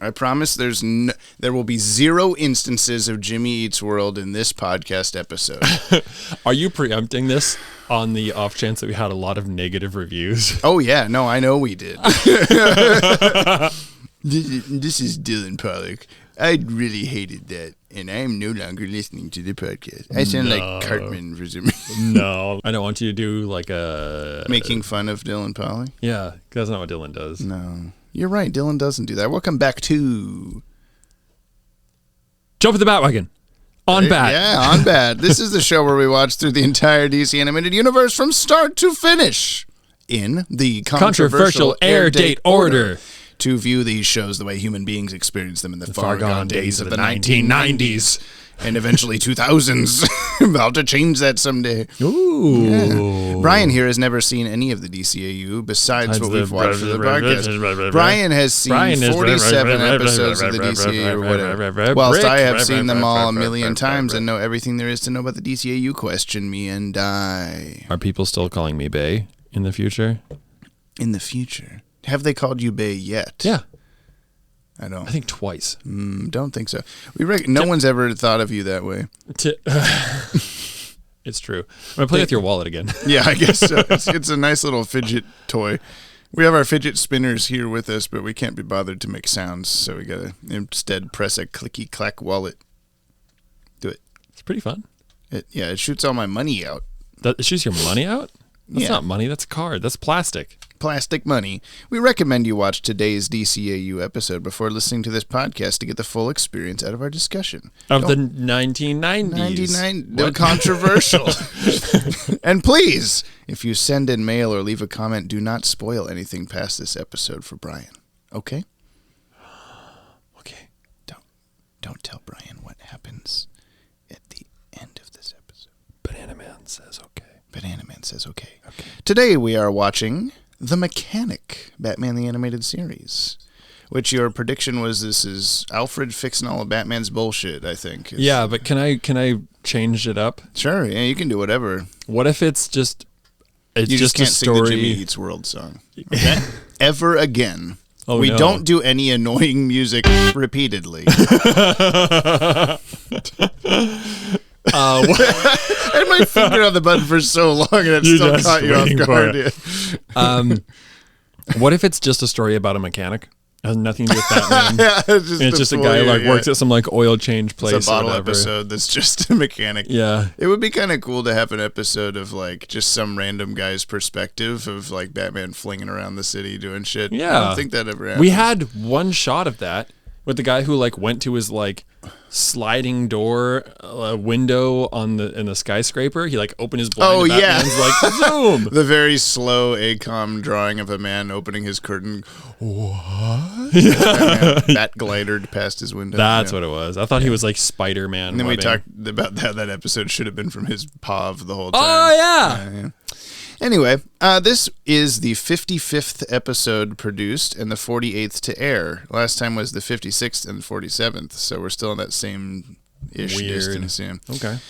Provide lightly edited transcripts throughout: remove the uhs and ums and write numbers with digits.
I promise there will be 0 instances of Jimmy Eats World in this podcast episode. Are you preempting this on the off chance that we had a lot of negative reviews? Oh, yeah. No, I know we did. This is Dylan Pollock. I really hated that, and I am no longer listening to the podcast. I sound like Cartman for some reason. No, I don't want you to do like a... Making fun of Dylan Pollock? Yeah, that's not what Dylan does. No. You're right, Dylan doesn't do that. Welcome back to... Jump at the Bat-Wagon. On Bat. Yeah, on Bat. This is the show where we watch through the entire DC animated universe from start to finish in the controversial air date order. To view these shows the way human beings experience them in the far gone days of the 1990s. And eventually 2000s. About to change that someday. Ooh. Yeah. Brian here has never seen any of the DCAU besides what we've watched for the podcast. Brian has seen 47 episodes of the DCAU or whatever. Whilst I have seen them all a million times and know everything there is to know about the DCAU, question me and die. Are people still calling me Bay in the future? In the future? Have they called you Bay yet? Yeah. I don't. I think twice. Don't think so. No one's ever thought of you that way. It's true. I'm going to play with your wallet again. Yeah, I guess so. It's a nice little fidget toy. We have our fidget spinners here with us, but we can't be bothered to make sounds, so we got to instead press a clicky-clack wallet. Do it. It's pretty fun. It shoots all my money out. It shoots your money out? That's not money. That's a card. That's plastic. Plastic money. We recommend you watch today's DCAU episode before listening to this podcast to get the full experience out of our discussion. Of the 1990s. They're controversial. And please, if you send in mail or leave a comment, do not spoil anything past this episode for Brian. Okay? Okay. Don't tell Brian what happens at the end of this episode. Banana Man says okay. Banana Man says okay. Today we are watching The Mechanic, Batman the Animated Series, which your prediction was this is Alfred fixing all of Batman's bullshit, I think. Yeah, but can I change it up? Sure, yeah, you can do whatever. What if it's just you just can't a story? Sing the Jimmy Eats World song. Okay? Ever again. Oh, we no. don't do any annoying music repeatedly. I had my finger on the button for so long and it still caught you off guard. What if it's just a story about a mechanic? It has nothing to do with Batman. Yeah, it's just a guy who works at some oil change place. It's a bottle or whatever. episode that's just a mechanic. Yeah. It would be kind of cool to have an episode of just some random guy's perspective of Batman flinging around the city doing shit. Yeah. I don't think that ever happened. We had one shot of that with the guy who went to his sliding door window in the skyscraper. He opened his blind. Oh, yeah. Zoom. The very slow ACOM drawing of a man opening his curtain. What? Bat glidered past his window. That's what it was. I thought he was Spider-Man. And then we talked about that episode should have been from his POV the whole time. Oh, yeah. Anyway, this is the 55th episode produced and the 48th to air. Last time was the 56th and 47th, so we're still in that same-ish distance. Yeah. Okay.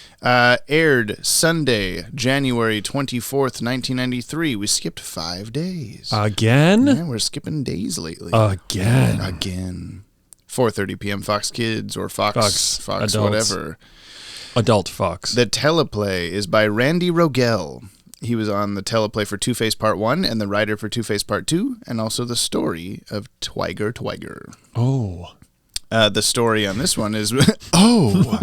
Aired Sunday, January 24th, 1993. We skipped 5 days. Again? Yeah, we're skipping days lately. Again. 4:30 p.m. Fox Kids or Fox Adults. Whatever. Adult Fox. The teleplay is by Randy Rogel. He was on the teleplay for Two-Face Part 1 and the writer for Two-Face Part 2, and also the story of Twiger. Oh. The story on this one is... Oh!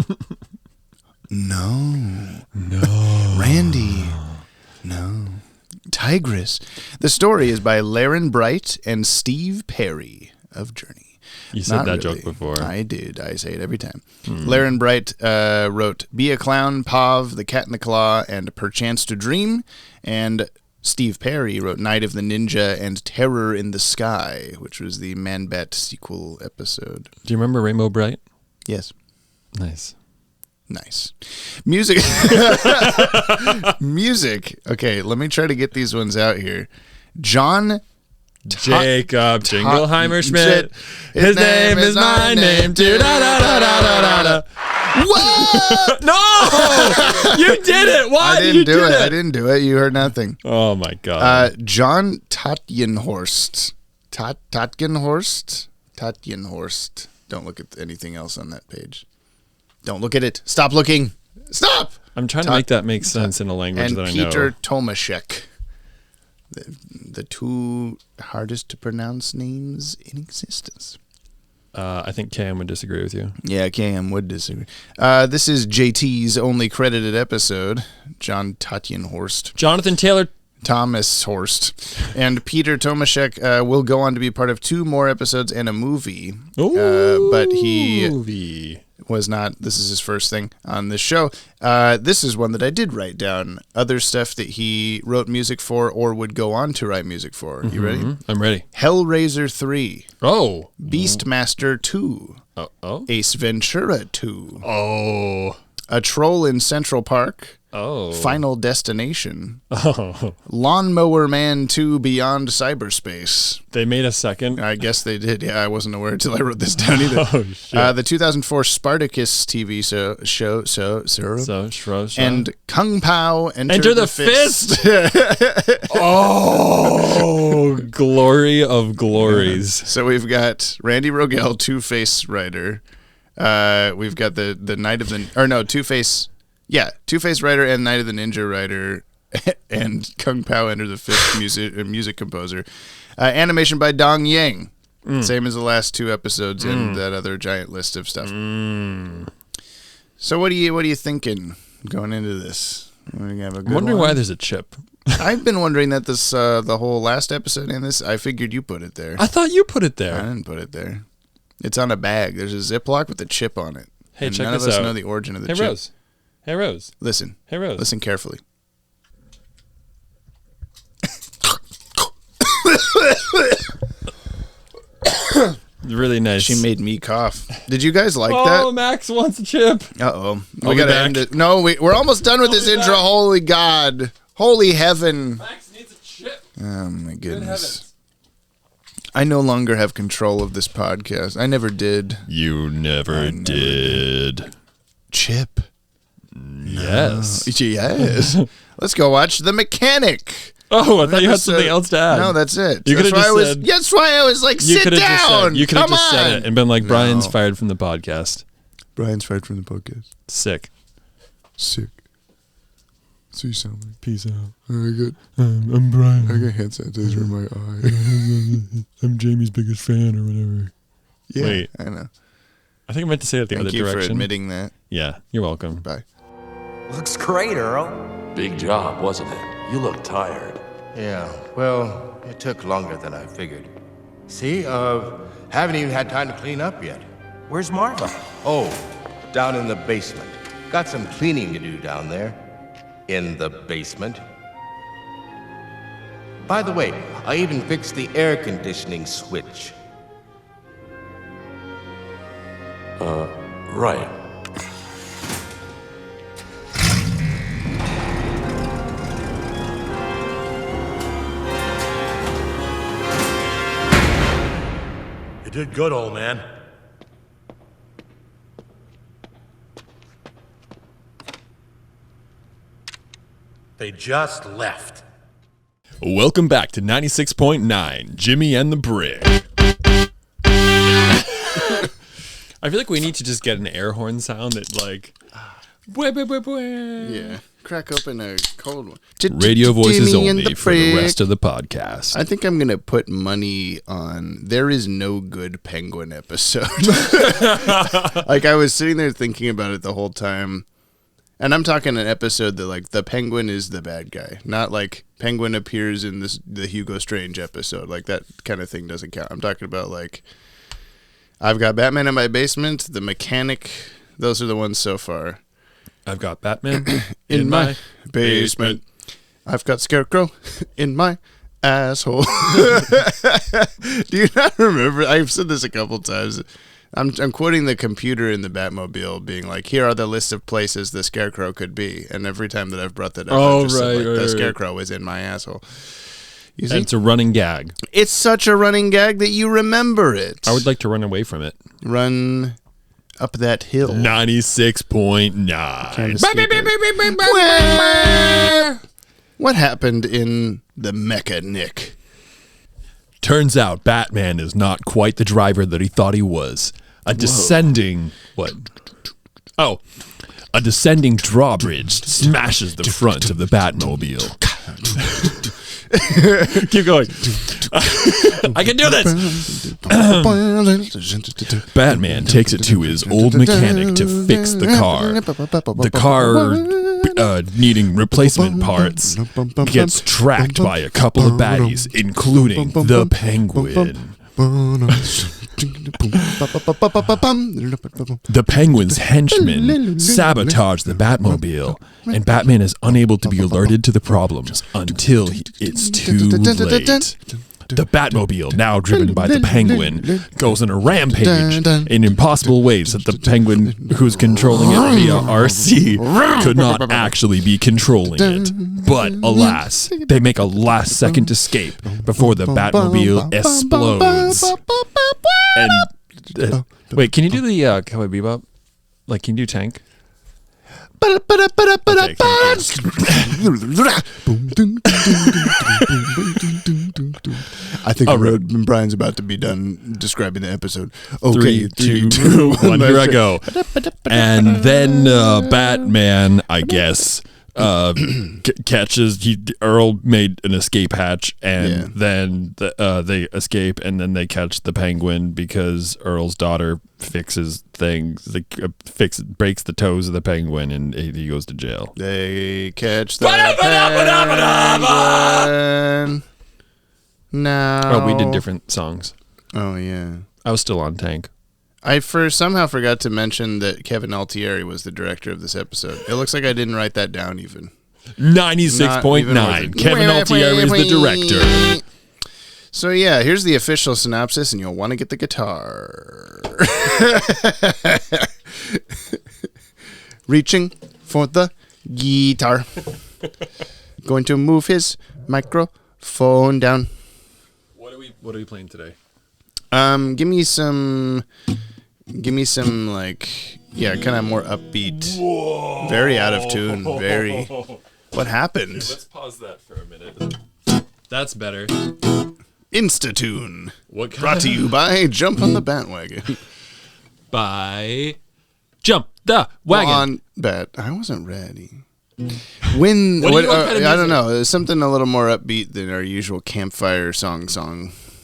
No. Randy. No. Tigress. The story is by Laren Bright and Steve Perry of Journey. You said that joke before. I did. I say it every time. Laren Bright wrote Be a Clown, Pav, The Cat in the Claw, and Perchance to Dream. And Steve Perry wrote Night of the Ninja and Terror in the Sky, which was the Man-Bat sequel episode. Do you remember Rainbow Bright? Yes. Nice. Music. Music. Okay, let me try to get these ones out here. John... Jacob Jingleheimer Schmidt. His name is my name. What? No! You did it. What? I didn't do it. You heard nothing. Oh, my God. John Tatgenhorst. Tatgenhorst? Tatjenhorst. Don't look at anything else on that page. Don't look at it. Stop looking. Stop! I'm trying to make that make sense in a language that I know. And Peter Tomaszek. The two hardest to pronounce names in existence. I think KM would disagree with you. Yeah, KM would disagree. This is JT's only credited episode. John Tatjenhorst. Jonathan Taylor Thomas Horst. And Peter Tomaszek will go on to be part of 2 more episodes and a movie. But he was not. This is his first thing on this show. This is one that I did write down. Other stuff that he wrote music for or would go on to write music for. You ready? I'm ready. Hellraiser 3. Oh. Beastmaster 2. Oh. Ace Ventura 2. Oh. A Troll in Central Park. Oh. Final Destination. Oh. Lawnmower Man 2 Beyond Cyberspace. They made a second? I guess they did. Yeah, I wasn't aware until I wrote this down either. Oh, shit. The 2004 Spartacus TV show. And Kung Pao Enter the Fist. Oh, glory of glories. So we've got Randy Rogel, Two-Face writer. We've got the Night of the... Or no, Two-Face... Yeah, Two-Face writer and Night of the Ninja writer and Kung Pao Enter the Fist music composer. Animation by Dong Yang. Same as the last 2 episodes and that other giant list of stuff. So what are you thinking going into this? I'm wondering why there's a chip. I've been wondering that this the whole last episode and this. I figured you put it there. I thought you put it there. I didn't put it there. It's on a bag. There's a Ziploc with a chip on it. Hey, and check none this of us out. know the origin of the chip. Hey, Rose. Hey, Rose. Listen. Hey, Rose. Listen carefully. Really nice. She made me cough. Did you guys like that? that? Max wants a chip. Uh-oh. We got to end it. No, we're almost done with this intro. Back. Holy God. Holy heaven. Max needs a chip. Oh, my goodness. I no longer have control of this podcast. I never did. You never did. Chip. Yes. No. Yes. Let's go watch The Mechanic. Oh, I thought you had something else to add. No, that's it. You that's why I was like, sit down. You could have just said it and been like, Brian's fired from the podcast. Brian's fired from the podcast. Sick. See you soon. Peace out. Good. I'm Brian. I got hand sanitizer in my eye. I'm Jamie's biggest fan or whatever. Yeah, wait. I know. I think I meant to say it the other direction. Thank you for admitting that. Yeah, you're welcome. Bye. Looks great, Earl. Big job, wasn't it? You look tired. Yeah, well, it took longer than I figured. See, haven't even had time to clean up yet. Where's Marva? Oh, down in the basement. Got some cleaning to do down there. In the basement. By the way, I even fixed the air conditioning switch. Right. You did good, old man. They just left. Welcome back to 96.9, Jimmy and the Brick. I feel like we need to just get an air horn sound that like... Yeah. Crack open a cold one. Radio voices only for the rest of the podcast. I think I'm going to put money on there is no good Penguin episode. Like I was sitting there thinking about it the whole time. And I'm talking an episode that like the Penguin is the bad guy. Not like Penguin appears in the Hugo Strange episode. Like that kind of thing doesn't count. I'm talking about like I've got Batman in my basement, The Mechanic. Those are the ones so far. I've got Batman in my basement. I've got Scarecrow in my asshole. Do you not remember? I've said this a couple times. I'm quoting the computer in the Batmobile being like, here are the list of places the Scarecrow could be. And every time that I've brought that up, I've just said, the Scarecrow is in my asshole. You see? And it's a running gag. It's such a running gag that you remember it. I would like to run away from it. Run up that hill. 96.9. What happened in the Mechanic? Turns out Batman is not quite the driver that he thought he was. A descending drawbridge smashes the front of the Batmobile. Keep going. I can do this. Batman takes it to his old mechanic to fix the car. The car, needing replacement parts, gets tracked by a couple of baddies, including the Penguin. The Penguin's henchmen sabotage the Batmobile, and Batman is unable to be alerted to the problems until it's too late. The Batmobile, now driven by the Penguin, goes on a rampage in impossible ways that the Penguin, who's controlling it via RC, could not actually be controlling it. But alas, they make a last-second escape before the Batmobile explodes. And wait, can you do the Cowboy Bebop? Like, can you do Tank? Okay, I think Brian's about to be done describing the episode. Okay, 3, 2, 1, here I go. And then Batman, I guess, catches. Earl made an escape hatch, and then they escape, and then they catch the Penguin because Earl's daughter fixes things. Breaks the toes of the Penguin, and he goes to jail. They catch the Penguin. No. Oh, we did different songs. Oh yeah. I was still on Tank. I somehow forgot to mention that Kevin Altieri was the director of this episode. It looks like I didn't write that down even. 96.9. Kevin Altieri is the director. So yeah, here's the official synopsis, and you'll want to get the guitar. Reaching for the guitar. Going to move his microphone down. What are we playing today? Give me some like, kind of more upbeat. Whoa. Very out of tune. Very. What happened? Let's pause that for a minute. That's better. Instatune. Brought to you by Jump on the Bat-Wagon. By Jump the Wagon. I wasn't ready. I don't know. There's something a little more upbeat than our usual campfire song.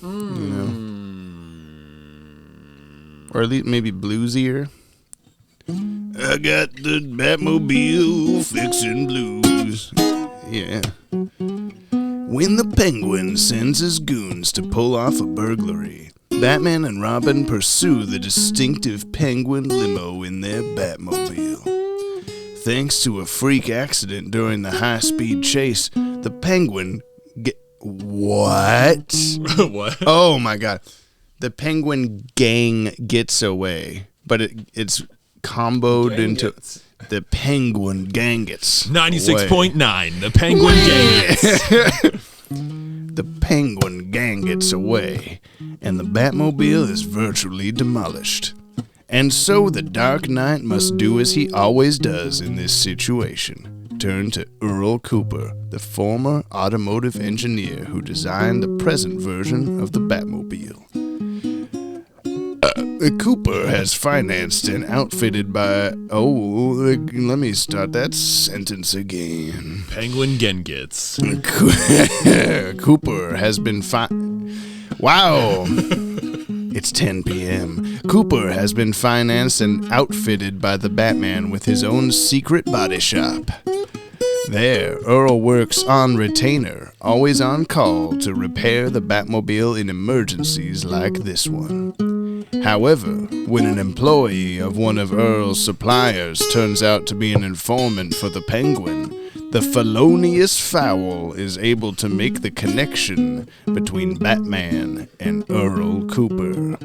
You know? Or at least maybe bluesier. I got the Batmobile fixing blues. Yeah. When the Penguin sends his goons to pull off a burglary, Batman and Robin pursue the distinctive Penguin limo in their Batmobile. Thanks to a freak accident during the high-speed chase, the Penguin What? What? Oh my god. The Penguin gang gets away, but it's comboed into the Penguin Gangets. 96.9, the Penguin Gangets. The Penguin gang gets away, and the Batmobile is virtually demolished. And so the Dark Knight must do as he always does in this situation. Turn to Earl Cooper, the former automotive engineer who designed the present version of the Batmobile. Cooper has financed and outfitted by... let me start that sentence again. Penguin Gengets. Cooper has been Wow! It's 10 p.m. Cooper has been financed and outfitted by the Batman with his own secret body shop. There, Earl works on retainer, always on call to repair the Batmobile in emergencies like this one. However, when an employee of one of Earl's suppliers turns out to be an informant for the Penguin, the felonious fowl is able to make the connection between Batman and Earl Cooper.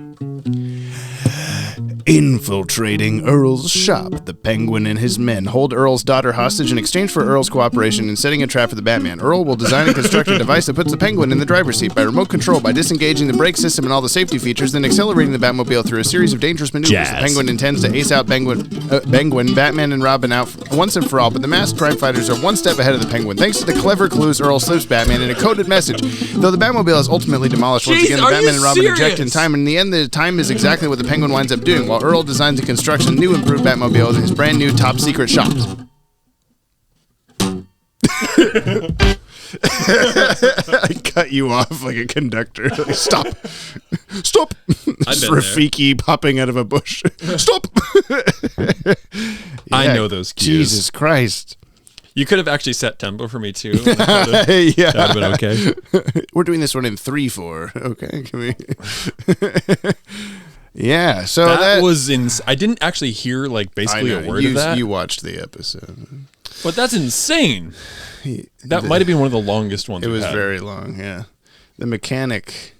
Infiltrating Earl's shop, the Penguin and his men hold Earl's daughter hostage in exchange for Earl's cooperation in setting a trap for the Batman. Earl will design and construct a device that puts the Penguin in the driver's seat by remote control by disengaging the brake system and all the safety features, then accelerating the Batmobile through a series of dangerous maneuvers. The Penguin intends to ace out Penguin, Batman, and Robin out once and for all, but the masked crime fighters are one step ahead of the Penguin. Thanks to the clever clues, Earl slips Batman in a coded message. Though the Batmobile is ultimately demolished once again, the Batman and Robin eject in time, and in the end, the time is exactly what the Penguin winds up doing, while Earl designs and constructs a new improved Batmobile in his brand new top secret shop. I cut you off like a conductor. Like, stop. Stop. Just Rafiki popping out of a bush. Stop. I know those cues. Jesus Christ. You could have actually set tempo for me too. Yeah. That would have been okay. We're doing this one in 3/4. Okay. Can we? Yeah. So that was I didn't actually hear like basically a word of that. You watched the episode. But that's insane. That might have been one of the longest ones. It was very long, yeah. The Mechanic,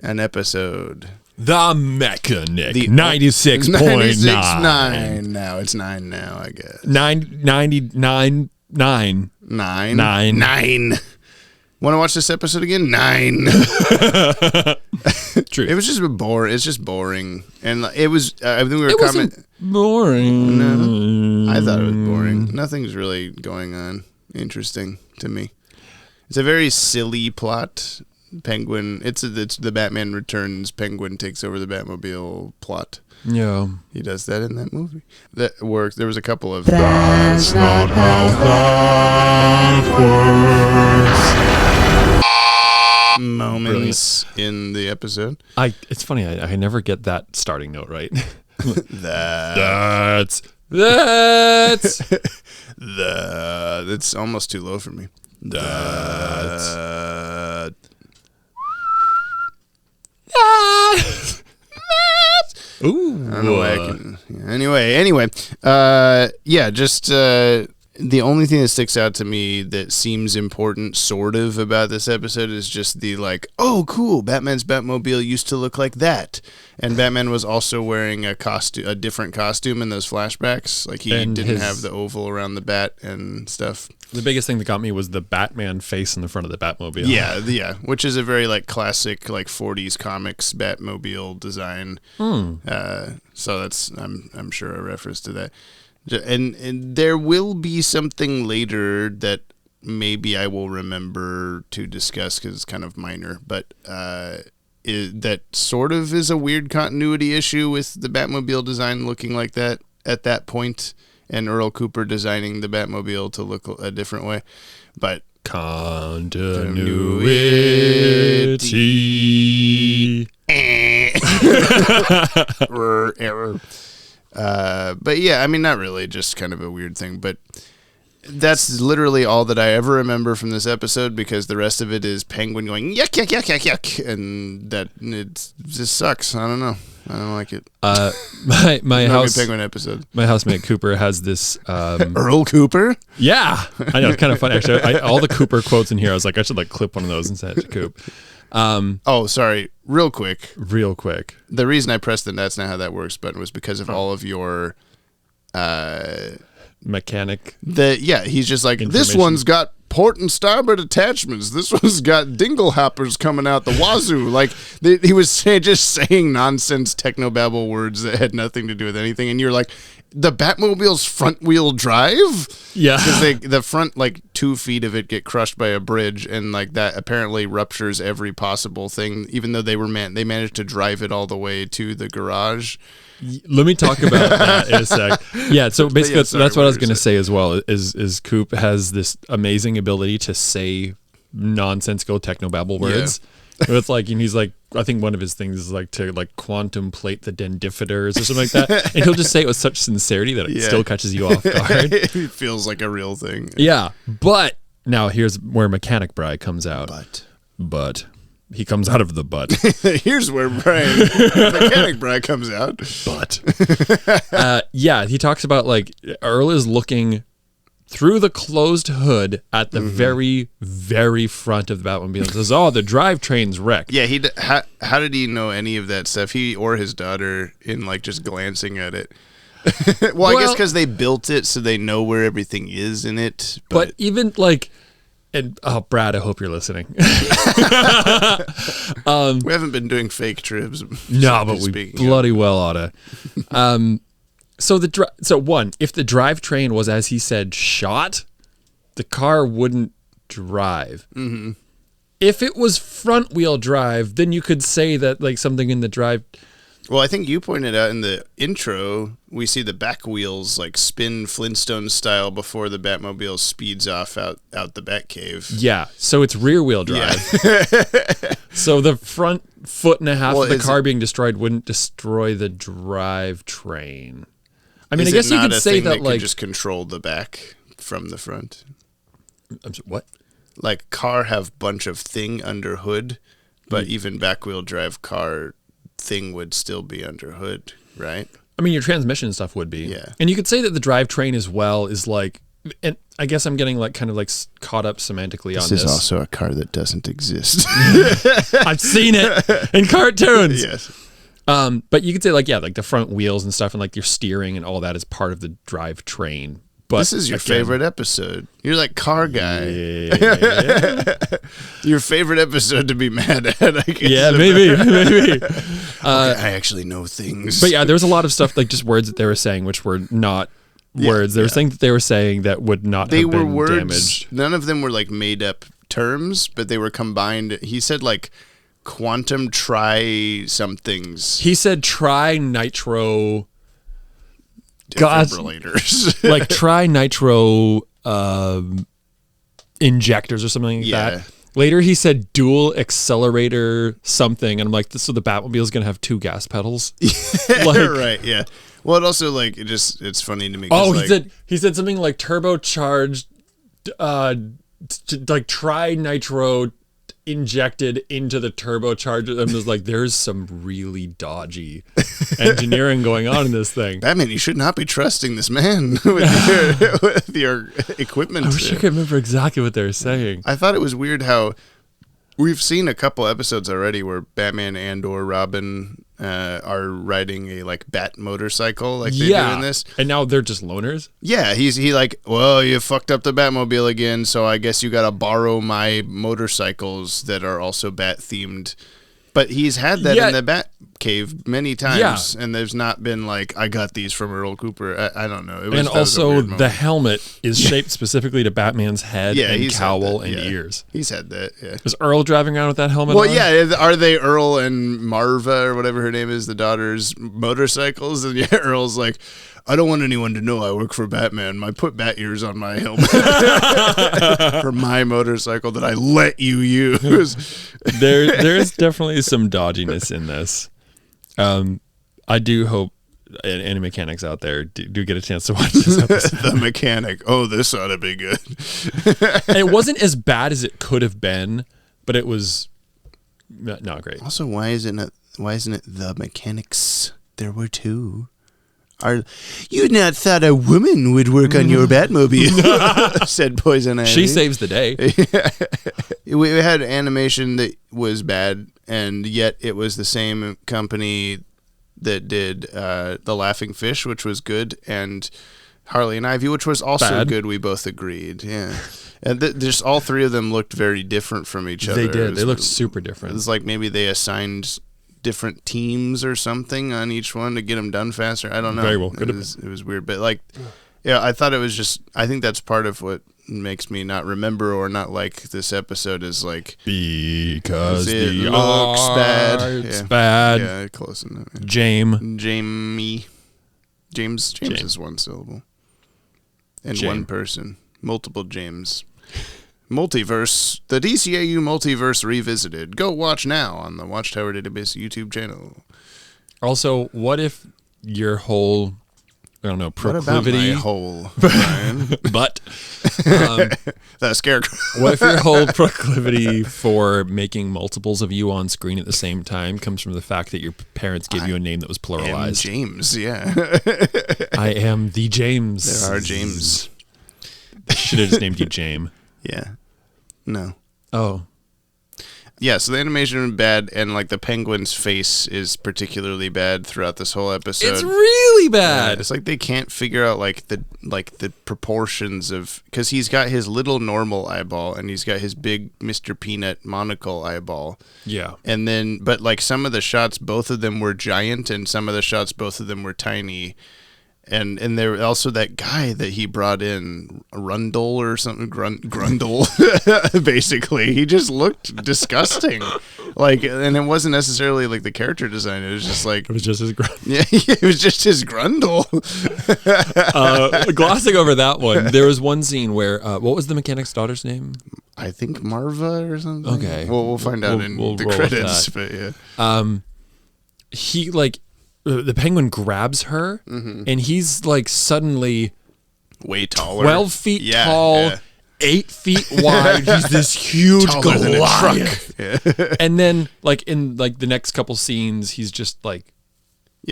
an episode. The Mechanic, 96.9. Now it's 9 now, I guess. 99. Want to watch this episode again? 9. True. It was just boring. It's just boring, and it was. I think we were commenting. Boring. No, I thought it was boring. Nothing's really going on interesting to me. It's a very silly plot. Penguin. It's the Batman Returns. Penguin takes over the Batmobile plot. Yeah, he does that in that movie. That works. There was a couple of. That's not how that works. Moments in the episode. It's funny. I never get that starting note right. That's almost too low for me. Ooh. I don't know why I can. Anyway. Just the only thing that sticks out to me that seems important, sort of, about this episode is just the like, oh, cool, Batman's Batmobile used to look like that, and Batman was also wearing a different costume in those flashbacks. Like he didn't have the oval around the bat and stuff. The biggest thing that got me was the Batman face in the front of the Batmobile. Yeah, which is a very like classic like 40s comics Batmobile design. So that's I'm sure a reference to that. And there will be something later that maybe I will remember to discuss because it's kind of minor, but that sort of is a weird continuity issue with the Batmobile design looking like that at that point, and Earl Cooper designing the Batmobile to look a different way. But continuity. Error. But yeah, I mean, not really, just kind of a weird thing, but that's literally all that I ever remember from this episode, because the rest of it is Penguin going yuck, yuck, yuck, yuck, yuck, and that it just sucks. I don't know. I don't like it. My house Penguin episode. My housemate Cooper has this Earl Cooper. Yeah, I know, it's kind of funny actually. All the Cooper quotes in here, I was like, I should like clip one of those and send it to Coop. Oh, sorry. Real quick. The reason I pressed the "That's Not How That Works" button was because of all of your mechanic. He's just like, this one's got port and starboard attachments. This one's got dingle hoppers coming out the wazoo. Like he was just saying nonsense technobabble words that had nothing to do with anything, and you're like, the Batmobile's front wheel drive? Yeah, because the front like 2 feet of it get crushed by a bridge, and like that apparently ruptures every possible thing. Even though they managed to drive it all the way to the garage. Let me talk about that in a sec. Yeah, so basically that's what I was going to say as well. Is Coop has this amazing ability to say nonsensical technobabble words. Yeah. It's like, and he's like, I think one of his things is like to like contemplate the dendifiters or something like that, and he'll just say it with such sincerity that it still catches you off guard. It feels like a real thing. Yeah, but now here's where Mechanic Bry comes out. But he comes out of the butt. Here's where Mechanic Bry comes out. But he talks about like Earl is looking through the closed hood at the very, very front of the Batmobile and says, "Oh, the drivetrain's wrecked." Yeah, how did he know any of that stuff? He or his daughter in like just glancing at it. Well, I guess because they built it so they know where everything is in it. But even like, and Brad, I hope you're listening. We haven't been doing fake trips. No, but we bloody well oughta. So one, if the drivetrain was, as he said, shot, the car wouldn't drive. Mm-hmm. If it was front wheel drive, then you could say that like something in the drive. Well, I think you pointed out in the intro, we see the back wheels like spin Flintstone style before the Batmobile speeds off out the Batcave. Yeah, so it's rear wheel drive. Yeah. So the front foot and a half of the car being destroyed wouldn't destroy the drivetrain. I mean, I guess you could say that like just control the back from the front. What? Like car have bunch of thing under hood, but even back wheel drive car thing would still be under hood, right? I mean, your transmission stuff would be. Yeah. And you could say that the drivetrain as well is like, and I guess I'm getting like kind of like caught up semantically on this. This is also a car that doesn't exist. I've seen it in cartoons. Yes. But you could say like, yeah, like the front wheels and stuff and like your steering and all that is part of the drivetrain. But this is your favorite episode. You're like car guy. Yeah. Your favorite episode to be mad at, I guess. Yeah, maybe. Okay, I actually know things. But yeah, there was a lot of stuff like just words that they were saying which were not words. There were things that they were saying that would not have been words, damaged. None of them were like made up terms, but they were combined. He said like quantum tri-somethings. He said Tri-Nitro... defibrillators. Like Tri-Nitro injectors or something like that. Later he said dual accelerator something, and I'm like, so the Batmobile is going to have 2 gas pedals? Like, right, yeah. Well, it also like it's funny to me. Oh, like, he said something like turbocharged, like Tri-Nitro injected into the turbocharger, and was like, there's some really dodgy engineering going on in this thing. Batman, you should not be trusting this man with your equipment. I wish I could remember exactly what they were saying. I thought it was weird how we've seen a couple episodes already where Batman and or Robin are riding a like bat motorcycle like they do in this. And now they're just loners? Yeah, he like, well, you fucked up the Batmobile again, so I guess you gotta borrow my motorcycles that are also bat themed. But he's had that in the Bat Cave many times, and there's not been like, I got these from Earl Cooper. I don't know. And also, the helmet is shaped specifically to Batman's head and cowl and ears. He's had that, yeah. Is Earl driving around with that helmet on? Yeah, are they Earl and Marva, or whatever her name is, the daughter's motorcycles? And Earl's like, I don't want anyone to know I work for Batman. I put bat ears on my helmet for my motorcycle that I let you use. There is definitely some dodginess in this. I do hope any mechanics out there do get a chance to watch this episode. The mechanic. Oh, this ought to be good. And it wasn't as bad as it could have been, but it was not great. Also, why isn't it the mechanics? There were 2. You not thought a woman would work on your Batmobile, said Poison Ivy. She saves the day. We had animation that was bad, and yet it was the same company that did The Laughing Fish, which was good, and Harley and Ivy, which was also good. We both agreed. Yeah. And just all 3 of them looked very different from each other. They did. They looked super different. It was like maybe they assigned different teams or something on each one to get them done faster. I don't know. Very well. It was weird, but like, yeah, I thought it was just. I think that's part of what makes me not remember or not like this episode is like because it looks bad. It's bad. Yeah, close enough. James is 1 syllable, and one person. Multiple James. Multiverse, the DCAU Multiverse Revisited. Go watch now on the Watchtower Database YouTube channel. Also, what if your whole, I don't know, proclivity... What about my whole, Brian? But... that scarecrow. What if your whole proclivity for making multiples of you on screen at the same time comes from the fact that your parents gave you a name that was pluralized? James, yeah. I am the James. There are James. should have just named you James. Yeah. No. Oh. Yeah, so the animation is bad, and like the penguin's face is particularly bad throughout this whole episode. It's really bad. It's like they can't figure out like the proportions of, because he's got his little normal eyeball and he's got his big Mr. Peanut monocle eyeball. Yeah. And then, but like some of the shots, both of them were giant, and some of the shots, both of them were tiny. And there was also that guy that he brought in, Rundle or something, Grundle, basically. He just looked disgusting. Like, and it wasn't necessarily like the character design. It was just like... It was just his Grundle. Yeah, it was just his Grundle. Glossing over that one, there was one scene where, what was the mechanic's daughter's name? I think Marva or something. Okay. We'll find out in the credits, but yeah. He, like... The penguin grabs her, and he's like suddenly way taller, 12 feet tall, 8 feet wide. He's this huge Goliath. And then, like in like the next couple scenes, he's just like,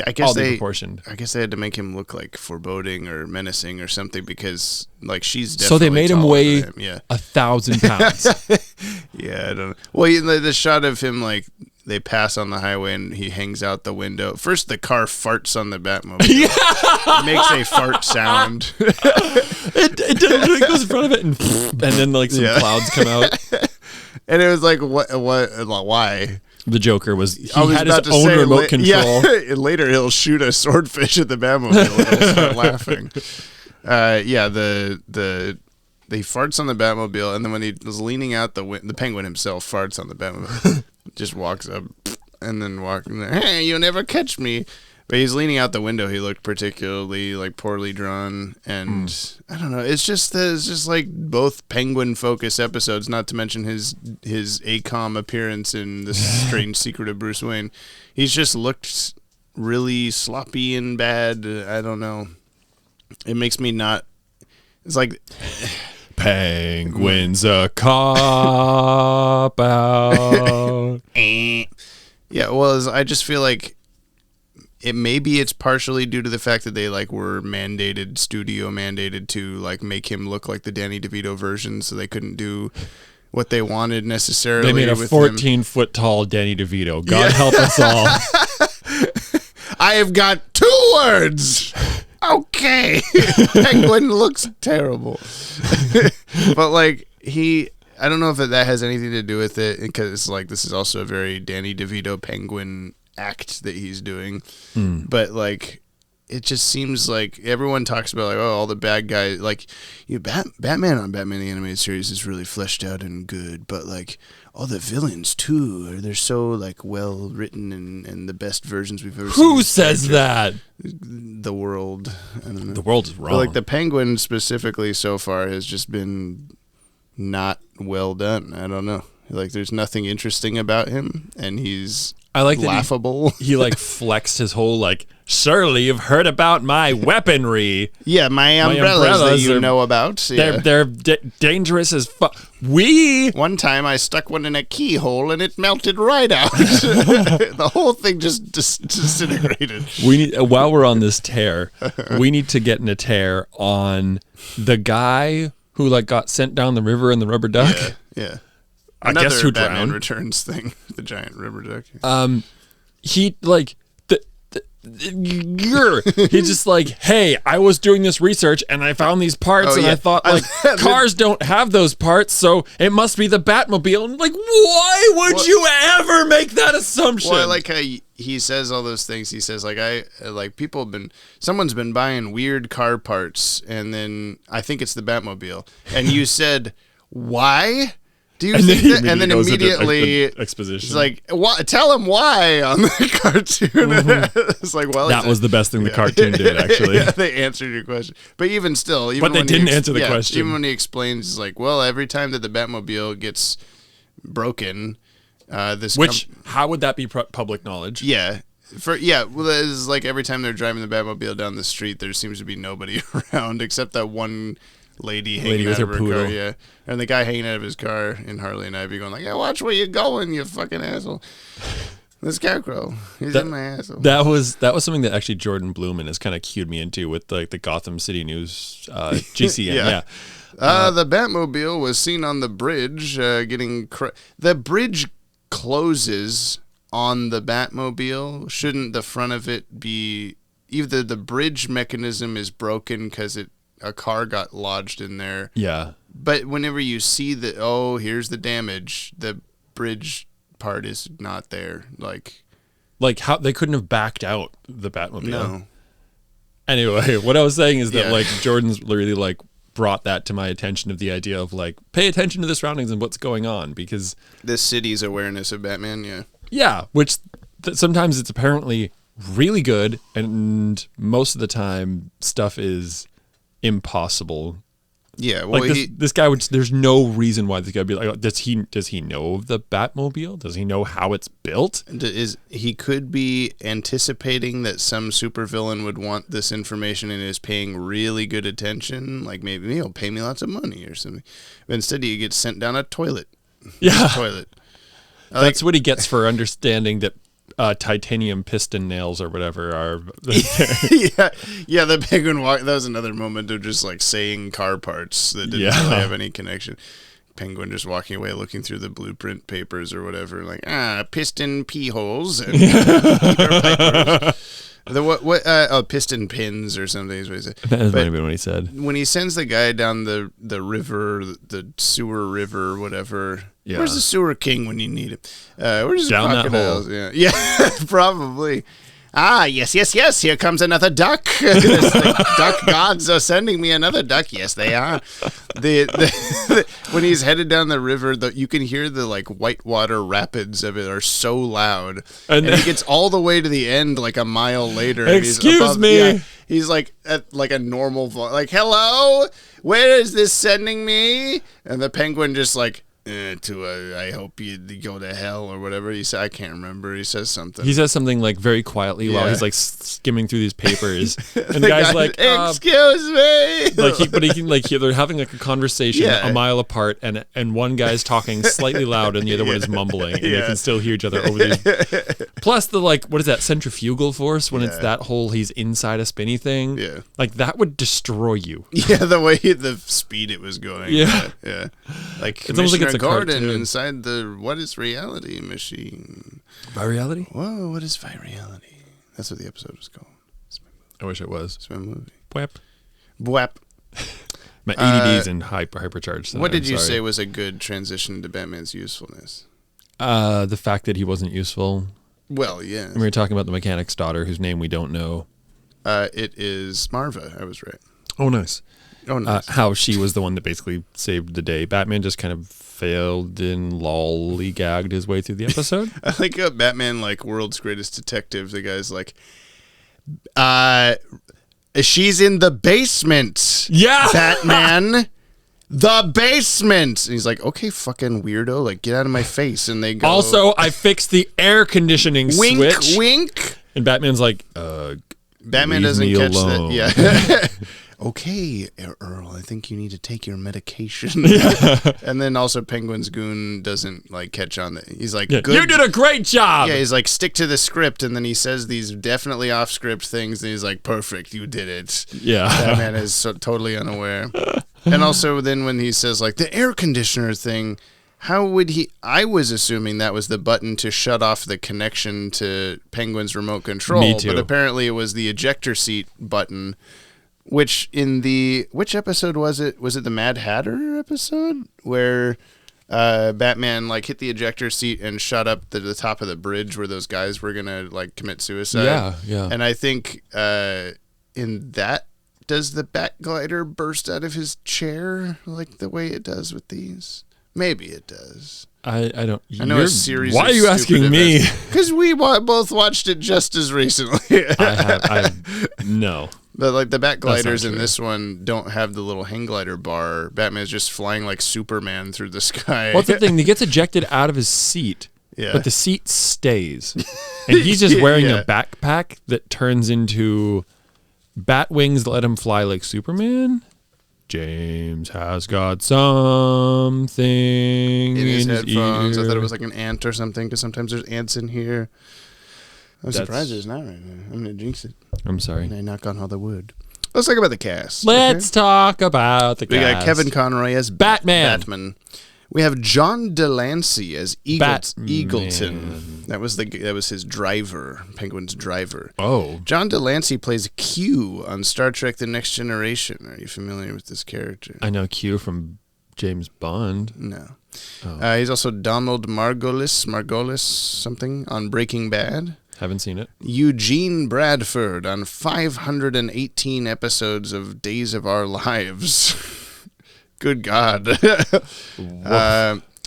I guess proportioned. I guess they had to make him look like foreboding or menacing or something, because like she's definitely so they made him weigh 1,000 pounds. Yeah, I don't know. Well, the shot of him like. They pass on the highway and he hangs out the window. First, the car farts on the Batmobile. It makes a fart sound. it goes in front of it, and then like some clouds come out. And it was like, what? Why? The Joker was he had his own remote control. Yeah, later he'll shoot a swordfish at the Batmobile and he'll start laughing. He farts on the Batmobile, and then when he was leaning out the penguin himself farts on the Batmobile. Just walks up and then walking there. Hey, you'll never catch me. But he's leaning out the window. He looked particularly like poorly drawn, and I don't know. It's just like both penguin focused episodes. Not to mention his ACOM appearance in The Strange Secret of Bruce Wayne. He's just looked really sloppy and bad. I don't know. It makes me not. It's like. Penguin's a cop out. Yeah, well, I just feel like it's partially due to the fact that they like were studio mandated to like make him look like the Danny DeVito version, so they couldn't do what they wanted necessarily. They made a 14-foot tall Danny DeVito. God help us all. I have got 2 words. Okay. Penguin looks terrible. But like I don't know if that has anything to do with it, because it's like this is also a very Danny DeVito Penguin act that he's doing. But like it just seems like everyone talks about like, oh, all the bad guys, like Batman on Batman the Animated Series is really fleshed out and good, but like all the villains too, they're so like well written and the best versions we've ever seen. Who says that? The world. I don't know. The world is wrong. But like the Penguin specifically so far has just been not well done. I don't know. Like there's nothing interesting about him, and he's laughable. He like flexed his whole like, surely you've heard about my weaponry. Yeah, my umbrellas that you know about. Yeah. They're dangerous as fuck. One time I stuck one in a keyhole and it melted right out. The whole thing just disintegrated. While we're on this tear, we need to get in a tear on the guy who like got sent down the river in the rubber duck. Yeah. I guess who Batman drowned. Returns thing, the giant river duck. He like he's just like, hey, I was doing this research and I found these parts I thought like cars don't have those parts, so it must be the Batmobile. And like, why would you ever make that assumption? Well, I like how he says all those things. He says like someone's been buying weird car parts, and then I think it's the Batmobile. And you said, why? Do you think that? And then immediately exposition. It's like, tell him why on the cartoon. It's like, well, that was the best thing the cartoon did, actually. They answered your question, but even still, but they didn't answer the question. Even when he explains, it's like, well, every time that the Batmobile gets broken, how would that be public knowledge? Yeah. Well, it's like every time they're driving the Batmobile down the street, there seems to be nobody around except that one lady hanging out of her car, yeah, and the guy hanging out of his car in Harley and Ivy going like, "Yeah, watch where you're going, you fucking asshole." The Scarecrow. He's in my asshole. That was something that actually Jordan Blumen has kind of cued me into with like the Gotham City News GCN. Yeah. The Batmobile was seen on the bridge the bridge closes on the Batmobile. Shouldn't the front of it be either the bridge mechanism is broken because a car got lodged in there? Yeah. But whenever you see here's the damage, the bridge part is not there. Like how they couldn't have backed out the Batmobile. No. Anyway, what I was saying is that like Jordan's really like brought that to my attention of the idea of like pay attention to the surroundings and what's going on, because the city's awareness of Batman. Yeah, which sometimes it's apparently really good, and most of the time stuff is impossible. Yeah, well, like this guy would. There's no reason why this guy would be like. Does he know of the Batmobile? Does he know how it's built? He could be anticipating that some supervillain would want this information and is paying really good attention. Like maybe he'll pay me lots of money or something. But instead, he gets sent down a toilet. Yeah, toilet. That's what he gets for understanding that titanium piston nails or whatever are. yeah. The Penguin that was another moment of just like saying car parts that didn't really have any connection. Penguin just walking away, looking through the blueprint papers or whatever, like piston pee holes and piston pins or something is what he said. That might have been what he said. When he sends the guy down the river, the sewer river, whatever. Yeah. Where's the sewer king when you need him? Where's the down crocodiles? That hole. Yeah, probably. Yes. Here comes another duck. The duck gods are sending me another duck. Yes, they are. When he's headed down the river, you can hear the like whitewater rapids of it are so loud, and he gets all the way to the end like a mile later. Excuse me. Yeah, he's like at like a normal voice, like hello, where is this sending me? And the Penguin just like. I hope you go to hell or whatever he said. I can't remember. He says something. He says something like very quietly while he's like skimming through these papers, and the guy's like, "Excuse me." They're having like a conversation a mile apart, and one guy's talking slightly loud, and the other one is mumbling, and they can still hear each other over these. Plus the what is that centrifugal force when it's that whole he's inside a spinny thing? Yeah, like that would destroy you. Yeah, the way the speed it was going. Yeah. Like it's almost like it's a Gordon cartoon. inside the What is Reality machine. Virality? Whoa, what is Virality? That's what the episode was called. I wish it was. It's my movie. Bwap. My ADD's in hypercharged. What did you say was a good transition to Batman's usefulness? The fact that he wasn't useful. Well, yeah. We were talking about the mechanic's daughter, whose name we don't know. It is Marva. I was right. Oh, nice. Oh, nice. How she was the one that basically saved the day. Batman just kind of failed and lollygagged his way through the episode. I like Batman, like world's greatest detective. The guy's like, she's in the basement. Yeah, Batman, the basement. And he's like, okay, fucking weirdo, like get out of my face. And they go. Also, I fixed the air conditioning switch. Wink. And Batman's like, Batman doesn't catch that. Yeah. Okay, Earl, I think you need to take your medication. And then also Penguin's goon doesn't like catch on that. He's like, good. You did a great job. Yeah, he's like, stick to the script. And then he says these definitely off script things. And he's like, perfect, you did it. Yeah. Batman is totally unaware. And also then when he says like the air conditioner thing, how would he? I was assuming that was the button to shut off the connection to Penguin's remote control. Me too. But apparently it was the ejector seat button. Which episode was it? Was it the Mad Hatter episode where Batman like hit the ejector seat and shot up to the top of the bridge where those guys were gonna like commit suicide? Yeah. And I think in that, does the Bat glider burst out of his chair like the way it does with these? Maybe it does. I don't. I know a series. Why are you asking me? Because we both watched it just as recently. No. But like the Bat gliders in this one don't have the little hang glider bar. Batman's just flying like Superman through the sky. What's the thing? He gets ejected out of his seat, yeah, but the seat stays, and he's just wearing a backpack that turns into bat wings that let him fly like Superman. James has got something in his in headphones. ear. I thought it was like an ant or something, because sometimes there's ants in here. I'm surprised there's not right now. I'm going to jinx it. I'm sorry. And I knock on all the wood. Let's talk about the cast. Let's talk about the cast. We got Kevin Conroy as Batman. We have John Delancey as Batman. Eagleton. That was his driver, Penguin's driver. Oh. John Delancey plays Q on Star Trek: The Next Generation. Are you familiar with this character? I know Q from James Bond. No. Oh. He's also Donald Margolis, something on Breaking Bad. Haven't seen it. Eugene Bradford on 518 episodes of Days of Our Lives. Good God.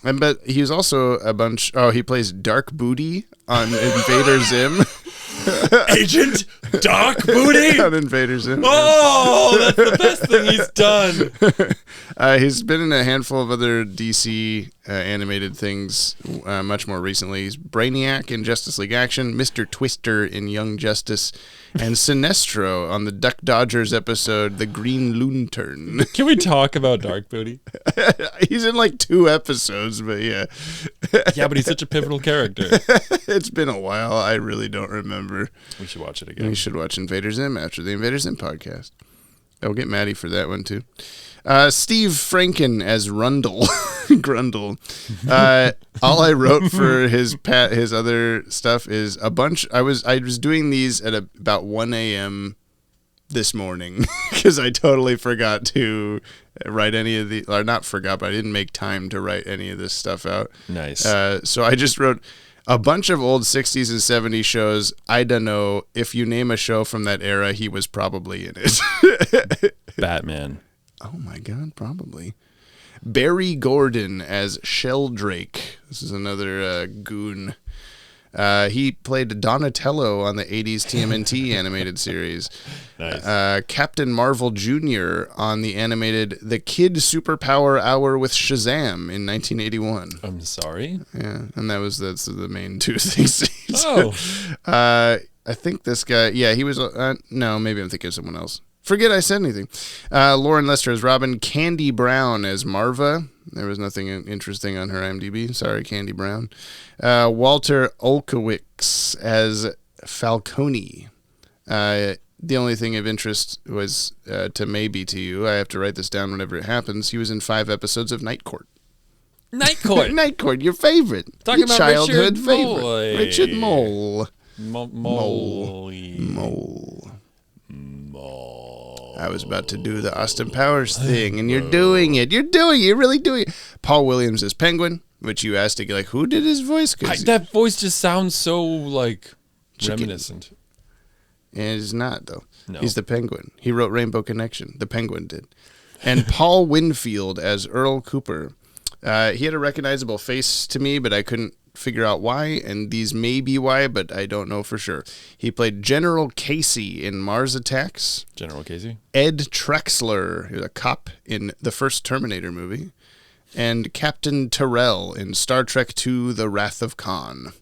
But he was also he plays Dark Booty on Invader Zim. Agent Dark Booty? On Invader Zim. Oh, that's the best thing he's done. He's been in a handful of other DC animated things much more recently. He's Brainiac in Justice League Action, Mr. Twister in Young Justice, and Sinestro on the Duck Dodgers episode The Green Lantern. Can we talk about Dark Booty? He's in like 2 episodes, but yeah. Yeah, but he's such a pivotal character. It's been a while. I really don't remember. We should watch it again. We should watch Invader Zim after the Invader Zim podcast. I'll get Maddie for that one too. Steve Franken as Rundle. Grundle. All I wrote for his other stuff is a bunch. I was doing these at about 1 a.m. this morning because I totally forgot to write any of the, or not forgot, but I didn't make time to write any of this stuff out. Nice. So I just wrote a bunch of old 60s and 70s shows. I don't know, if you name a show from that era, he was probably in it. Batman. Oh my God, probably. Barry Gordon as Sheldrake. This is another goon. He played Donatello on the 80s TMNT animated series. Nice. Captain Marvel Jr. on the animated The Kid Superpower Hour with Shazam in 1981. I'm sorry? Yeah, and that's the main 2 things. Oh. I think this guy, yeah, he was, no, maybe I'm thinking of someone else. Forget I said anything. Lauren Lester as Robin. Candy Brown as Marva. There was nothing interesting on her IMDb. Sorry, Candy Brown. Walter Olkowicz as Falcone. The only thing of interest was to you. I have to write this down whenever it happens. He was in 5 episodes of Night Court. Night Court. Night Court, your favorite. Talking your about childhood Richard favorite. Mole. Richard Mole. Mole. I was about to do the Austin Powers thing, and you're doing it. You're really doing it. Paul Williams as Penguin, which you asked, like, who did his voice? That voice just sounds so, like, reminiscent. And it's not, though. No. He's the Penguin. He wrote Rainbow Connection. The Penguin did. And Paul Winfield as Earl Cooper. He had a recognizable face to me, but I couldn't figure out why, and these may be why, but I don't know for sure. He played General Casey in Mars Attacks. General Casey? Ed Trexler, who's a cop in the first Terminator movie. And Captain Terrell in Star Trek II, The Wrath of Khan.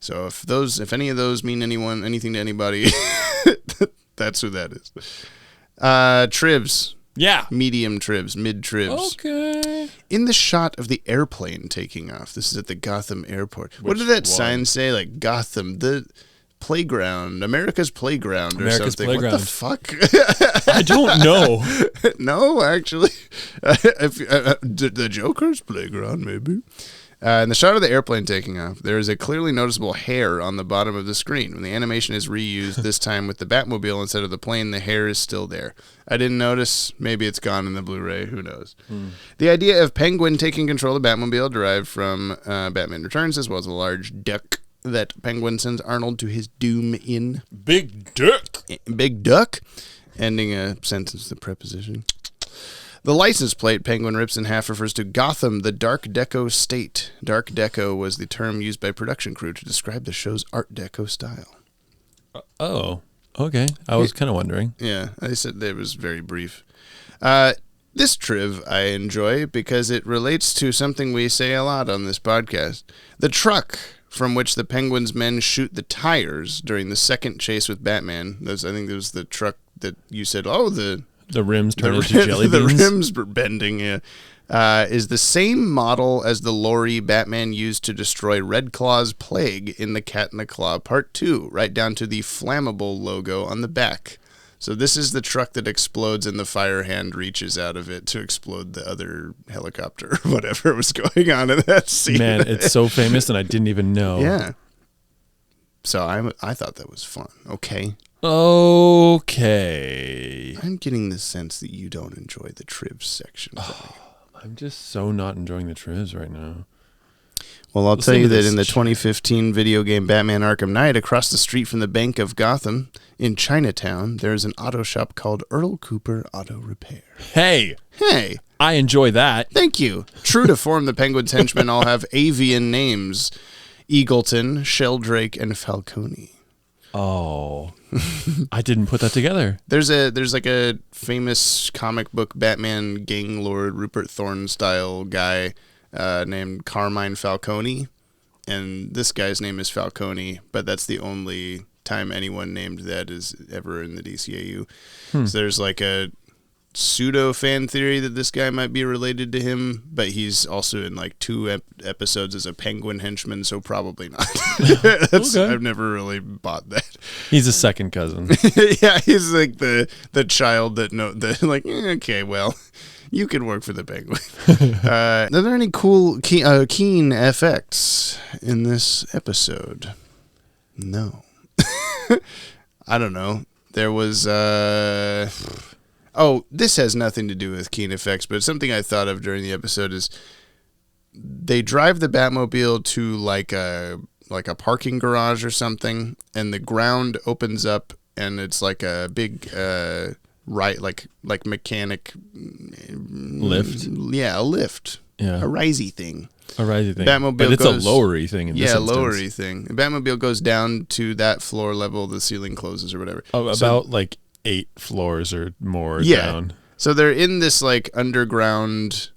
So if any of those mean anything to anybody, that's who that is. Trivs. Yeah. Medium trivs, mid trivs. Okay. In the shot of the airplane taking off, this is at the Gotham airport. What did that sign say? Like, Gotham, the playground, America's playground or something. Playground. What the fuck? I don't know. No, actually. The Joker's playground, maybe. In the shot of the airplane taking off, there is a clearly noticeable hair on the bottom of the screen. When the animation is reused, this time with the Batmobile instead of the plane, the hair is still there. I didn't notice. Maybe it's gone in the Blu-ray. Who knows? The idea of Penguin taking control of the Batmobile derived from Batman Returns, as well as a large duck that Penguin sends Arnold to his doom in. Big duck. Big duck. Ending a sentence, the preposition. The license plate Penguin rips in half refers to Gotham, the Dark Deco state. Dark Deco was the term used by production crew to describe the show's Art Deco style. Oh, okay. I was kind of wondering. Yeah, I said it was very brief. This triv I enjoy because it relates to something we say a lot on this podcast. The truck from which the Penguin's men shoot the tires during the second chase with Batman. I think it was the truck that you said, The rims turn into jelly beans? The rims were bending, is the same model as the lorry Batman used to destroy Red Claw's plague in The Cat in the Claw Part 2, right down to the flammable logo on the back. So this is the truck that explodes and the fire hand reaches out of it to explode the other helicopter or whatever was going on in that scene. Man, it's so famous and I didn't even know. Yeah. So I thought that was fun. Okay. I'm getting the sense that you don't enjoy the trivs section. I'm just so not enjoying the trivs right now. Well, I'll tell you that in the 2015 video game Batman Arkham Knight, across the street from the Bank of Gotham in Chinatown, there's an auto shop called Earl Cooper Auto Repair. Hey, I enjoy that. Thank you. True to form, the Penguin's henchmen all have avian names: Eagleton, Sheldrake, and Falcone. Oh, I didn't put that together. There's like a famous comic book Batman gang lord, Rupert Thorne style guy named Carmine Falcone, and this guy's name is Falcone, but that's the only time anyone named that is ever in the DCAU. So there's like a pseudo fan theory that this guy might be related to him, but he's also in like 2 episodes as a Penguin henchman, so probably not. Okay. I've never really bought that. He's a second cousin. Yeah, he's like the child that okay, well, you can work for the Penguin. Are there any cool keen effects in this episode? No. I don't know. There was this has nothing to do with keen effects, but something I thought of during the episode is they drive the Batmobile to like a parking garage or something, and the ground opens up and it's like a big like mechanic lift. Yeah, a lift. Yeah, a risey thing. Batmobile, but it's a lowery thing. This instance. Lowery thing. The Batmobile goes down to that floor level. The ceiling closes or whatever. Oh, about like 8 floors or more down. So they're in this like underground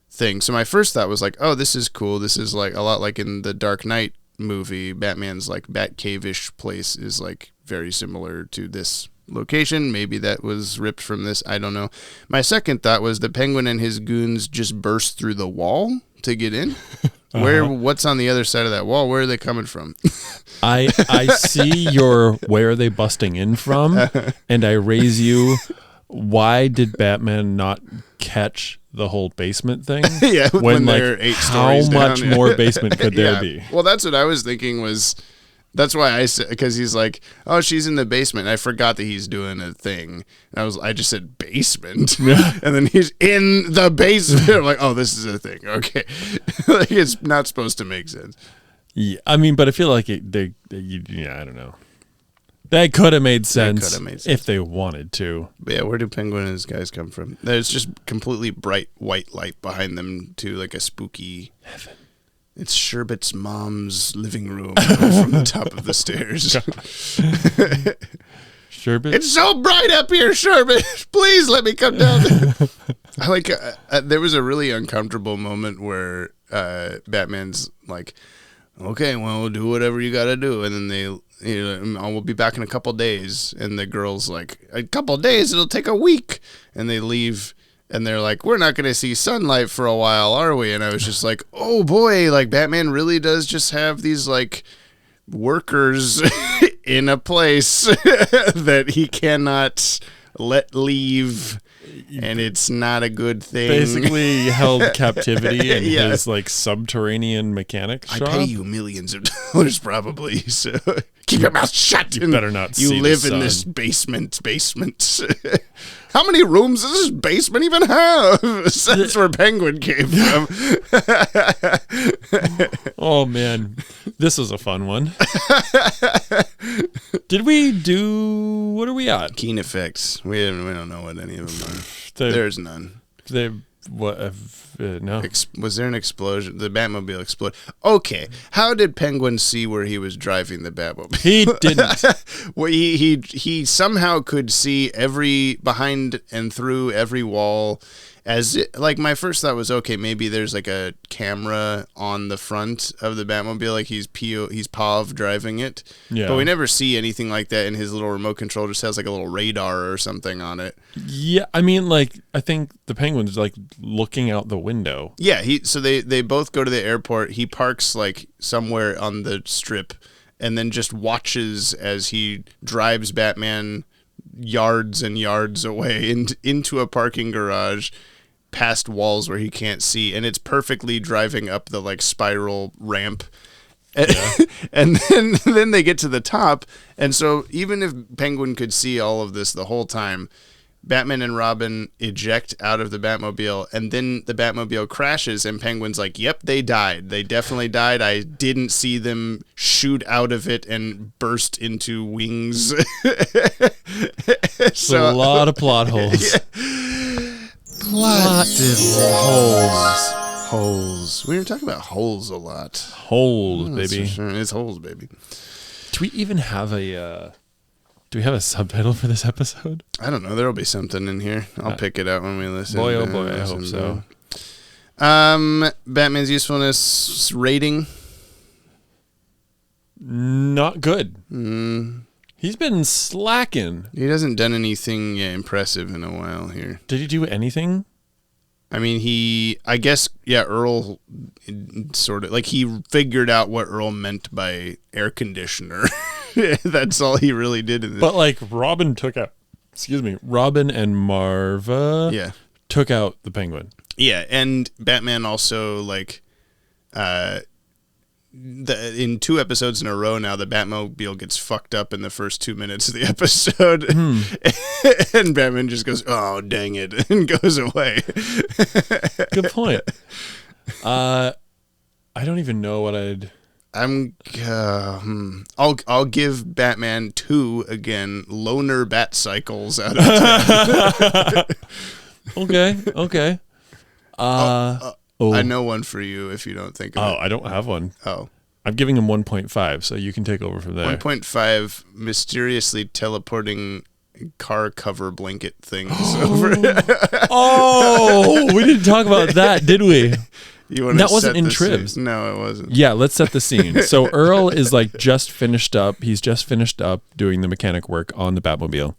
thing. So my first thought was like, oh, this is cool. This is like a lot like in the Dark Knight movie. Batman's like Batcave-ish place is like very similar to this location. Maybe that was ripped from this. I don't know. My second thought was the Penguin and his goons just burst through the wall to get in. What's on the other side of that wall? Where are they coming from? I see your where are they busting in from, and I raise you, why did Batman not catch the whole basement thing? Yeah, when like, they're 8 how stories much down, more basement could there be? Well, that's what I was thinking was. That's why I said, because he's like, oh, she's in the basement. I forgot that he's doing a thing. And I just said basement. Yeah. And then he's in the basement. I'm like, oh, this is a thing. Okay. Like, it's not supposed to make sense. Yeah, I mean, but I feel like I don't know. That could have made sense if they wanted to. But yeah, where do Penguin and his guys come from? There's just completely bright white light behind them too, like a spooky heaven. It's Sherbet's mom's living room from the top of the stairs. Sherbet? It's so bright up here, Sherbet. Please let me come down there. I like. There was a really uncomfortable moment where Batman's like, "Okay, well, we'll do whatever you got to do," and then we'll be back in a couple days, and the girl's like, "A couple days? It'll take a week," and they leave. And they're like, we're not going to see sunlight for a while, are we? And I was just like, oh boy, like Batman really does just have these like workers in a place that he cannot let leave. And it's not a good thing. Basically held captivity in his like subterranean mechanic shop. I pay you millions of dollars probably, so keep your mouth shut. You better not You see live the in sun. this basement. How many rooms does this basement even have? That's where Penguin came from. Oh man, this was a fun one. Did we do? What are we at? Keen effects. We don't know what any of them are. There's none. No. Was there an explosion? The Batmobile exploded. Okay, how did Penguin see where he was driving the Batmobile? He didn't. Well, he somehow could see behind and through every wall, like my first thought was, okay, maybe there's like a camera on the front of the Batmobile, like he's POV driving it. Yeah. But we never see anything like that, and his little remote control just has like a little radar or something on it. Yeah, I mean, like, I think the Penguin's like looking out the window. Yeah, so they both go to the airport. He parks like somewhere on the strip and then just watches as he drives Batman yards and yards away into a parking garage, past walls where he can't see, and it's perfectly driving up the like spiral ramp. Yeah. And then they get to the top, and so even if Penguin could see all of this the whole time, Batman and Robin eject out of the Batmobile, and then the Batmobile crashes, and Penguin's like, yep, they died. They definitely died. I didn't see them shoot out of it and burst into wings. So a lot of plot holes. Yeah. Plot holes. We were talking about holes a lot. Holes, baby. Sure. It's holes, baby. Do we even have a subtitle for this episode? I don't know. There'll be something in here. I'll pick it out when we listen. Boy, oh boy, I hope so. Batman's usefulness rating? Not good. He's been slacking. He hasn't done anything impressive in a while here. Did he do anything? I mean, I guess, Earl sort of, like, he figured out what Earl meant by air conditioner. That's all he really did. But, like, Robin and Marva took out the Penguin. Yeah, and Batman also, like, in 2 episodes in a row now, the Batmobile gets fucked up in the first 2 minutes of the episode. And Batman just goes, oh, dang it, and goes away. Good point. I don't even know what I'll give Batman 2 again, loner bat cycles out of 10. Okay. I know one for you if you don't think of it. I don't have one. Oh. I'm giving him 1.5, so you can take over from there. 1.5, mysteriously teleporting car cover blanket things over. Oh, we didn't talk about that, did we? That wasn't in Trivs. No, it wasn't. Yeah, let's set the scene. So Earl is like just finished up. He's just finished up doing the mechanic work on the Batmobile.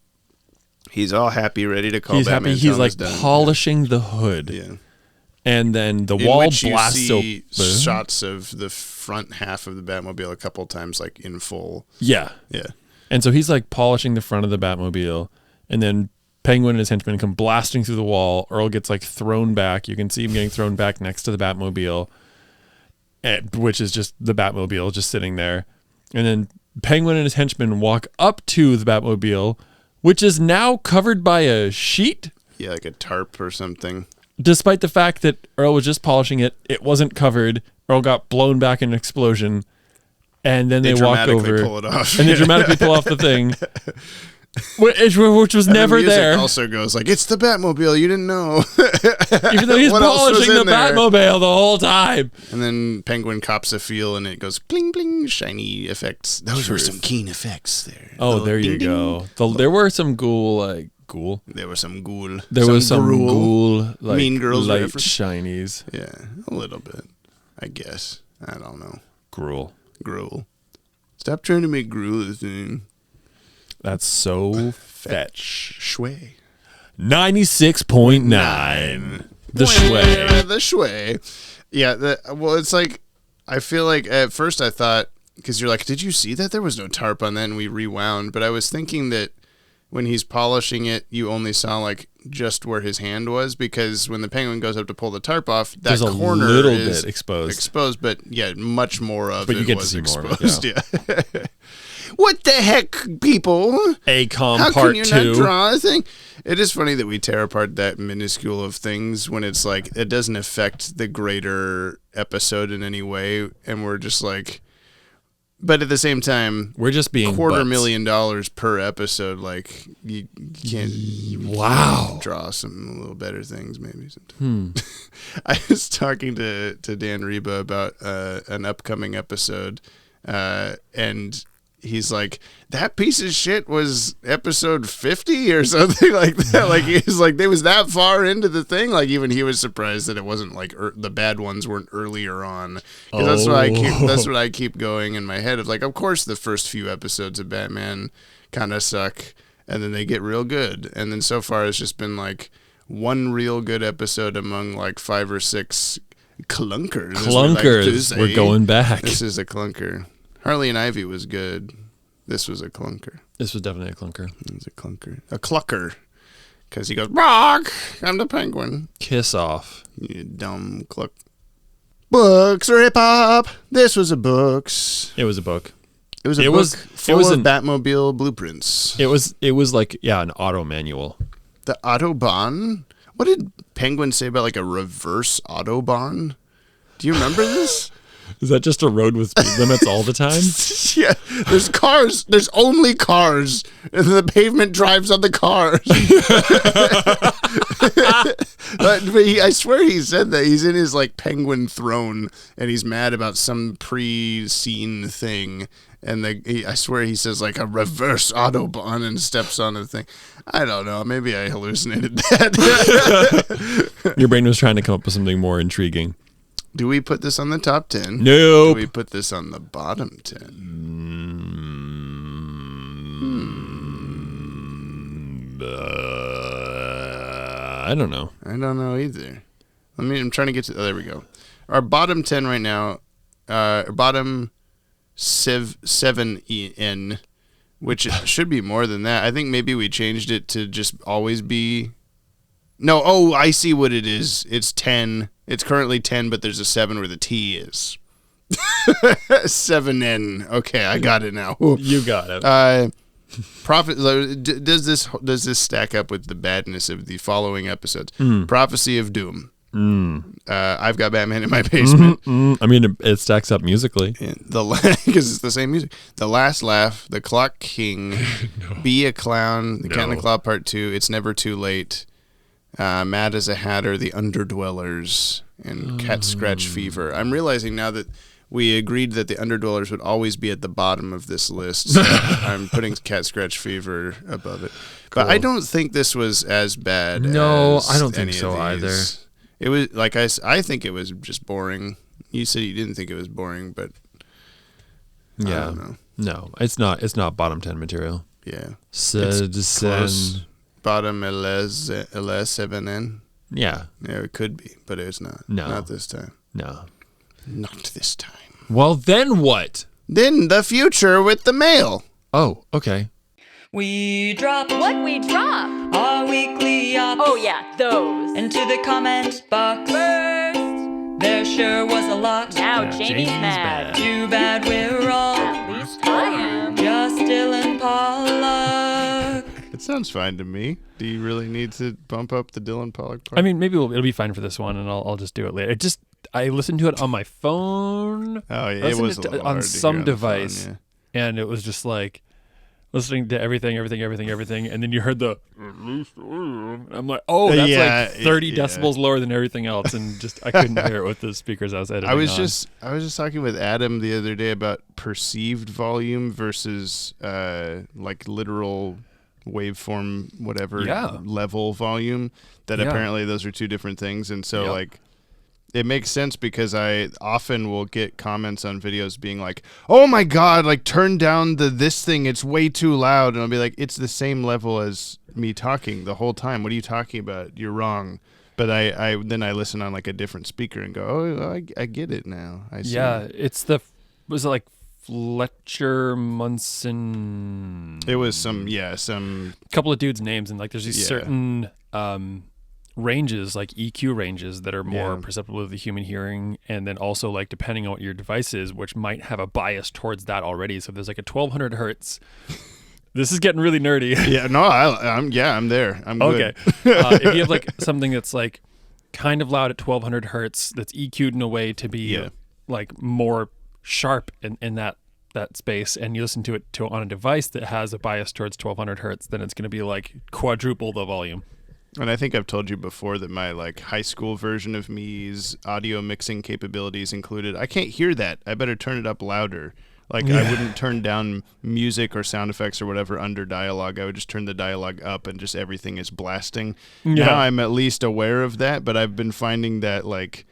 He's all happy, ready to call He's Batman. He's like polishing the hood. Yeah. And then the wall blasts open. Shots of the front half of the Batmobile a couple times, like in full. Yeah. Yeah. And so he's like polishing the front of the Batmobile, and then Penguin and his henchmen come blasting through the wall. Earl gets like thrown back. You can see him getting thrown back next to the Batmobile, which is just the Batmobile just sitting there. And then Penguin and his henchmen walk up to the Batmobile, which is now covered by a sheet. Yeah, like a tarp or something. Despite the fact that Earl was just polishing it, it wasn't covered. Earl got blown back in an explosion, and then they walk over, pull it off. and they dramatically pull off the thing, which was and never the music there. Also goes like, "It's the Batmobile, you didn't know." Even though he's polishing the Batmobile the whole time. And then Penguin cops a feel, and it goes bling bling, shiny effects. Those were some keen effects there. Oh, there you go. There were some ghoul. There was some ghoul. There was some ghoul, like Mean Girls light reference. shinies. Yeah, a little bit, I guess. I don't know. Gruel. Stop trying to make gruel a thing. That's so fetch. Shway. 96.9. The Shway. The Shway. Yeah, well, it's like, I feel like at first I thought, because you're like, did you see that? There was no tarp on that, and we rewound. But I was thinking that when he's polishing it, you only saw like just where his hand was, because when the Penguin goes up to pull the tarp off, that corner a little is bit exposed. But yeah, much more of it was exposed. Yeah. What the heck, people? ACOM How Part can you 2. not draw a thing? It is funny that we tear apart that minuscule of things when it's like it doesn't affect the greater episode in any way, and we're just like. But at the same time, we're just being $250,000 per episode. Like you can't draw some little better things maybe sometimes. I was talking to Dan Reba about an upcoming episode, and he's like, that piece of shit was episode 50 or something like that. Like he's like, they was that far into the thing. Like even he was surprised that it wasn't like the bad ones weren't earlier on. That's what I keep going in my head of like, of course the first few episodes of Batman kind of suck, and then they get real good. And then so far it's just been like one real good episode among like 5 or 6 clunkers. Clunkers. We're going back. This is a clunker. Harley and Ivy was good. This was a clunker. This was definitely a clunker. It was a clunker. A clucker. Because he goes, Rock, I'm the Penguin. Kiss off. You dumb cluck. Books or hip-hop. This was a books. It was a book. It was a book full of Batmobile blueprints. It was like, an auto manual. The Autobahn? What did Penguin say about like a reverse Autobahn? Do you remember this? Is that just a road with speed limits all the time? Yeah, there's cars. There's only cars, and the pavement drives on the cars. But I swear he said that he's in his like penguin throne, and he's mad about some pre-scene thing, and I swear he says like a reverse Autobahn and steps on the thing. I don't know. Maybe I hallucinated that. Your brain was trying to come up with something more intriguing. Do we put this on the top 10? No. Do we put this on the bottom 10? I don't know. I don't know either. I'm trying to get to... Oh, there we go. Our bottom 10 right now, bottom 7 in, which it should be more than that. I think maybe we changed it to just always be... No, I see what it is. It's 10. It's currently 10, but there's a 7 where the T is. 7N. Okay, I got it now. You got it. Does this stack up with the badness of the following episodes? Prophecy of Doom. I've got Batman in my basement. I mean, it stacks up musically. Because it's the same music. The Last Laugh, The Clock King, Be a Clown, The Cat and the Claw Part 2, It's Never Too Late, Mad as a Hatter, The Underdwellers, and Cat Scratch Fever. I'm realizing now that we agreed that the Underdwellers would always be at the bottom of this list. So I'm putting Cat Scratch Fever above it. Cool. But I don't think this was as bad. No, as I don't think any so of either. these. It was like I think it was just boring. You said you didn't think it was boring, but I don't know. No, it's not. It's not bottom 10 material. Yeah, It's close. Bottom 11. Yeah, it could be, but it's not. No, not this time. No, not this time. Well, then what? Then the future with the mail. Oh, okay. We drop what we drop. Our weekly ups. Oh yeah, those. Into the comment box. First. There sure was a lot. Now Jamie's mad. Too bad we're all. At least I am. Just Dylan Pollock. It sounds fine to me. Do you really need to bump up the Dylan Pollock part? I mean, maybe it'll be fine for this one, and I'll just do it later. I listened to it on my phone. Oh yeah, it was on some device, and it was just like listening to everything, and then you heard the. I'm like, oh, that's like 30 decibels lower than everything else, and just I couldn't hear it with the speakers I was editing. I was just talking with Adam the other day about perceived volume versus like literal waveform whatever level volume. That apparently those are two different things, and so like. It makes sense because I often will get comments on videos being like, "Oh my god, like turn down this thing, it's way too loud." And I'll be like, "It's the same level as me talking the whole time. What are you talking about? You're wrong." But I then I listen on like a different speaker and go, "Oh, I get it now." I see. Yeah, was it like Fletcher Munson? It was some couple of dudes' names, and like there's these certain ranges, like EQ ranges, that are more perceptible to the human hearing, and then also like depending on what your device is, which might have a bias towards that already. So if there's like a 1200 hertz. This is getting really nerdy. Yeah, no, I'm there. I'm okay. Good. If you have like something that's like kind of loud at 1200 hertz, that's EQ'd in a way to be like more sharp in that space, and you listen to it on a device that has a bias towards 1200 hertz, then it's going to be like quadruple the volume. And I think I've told you before that my like high school version of me's audio mixing capabilities included, I can't hear that. I better turn it up louder. Like, I wouldn't turn down music or sound effects or whatever under dialogue. I would just turn the dialogue up and just everything is blasting. Yeah. Now I'm at least aware of that, but I've been finding that, like,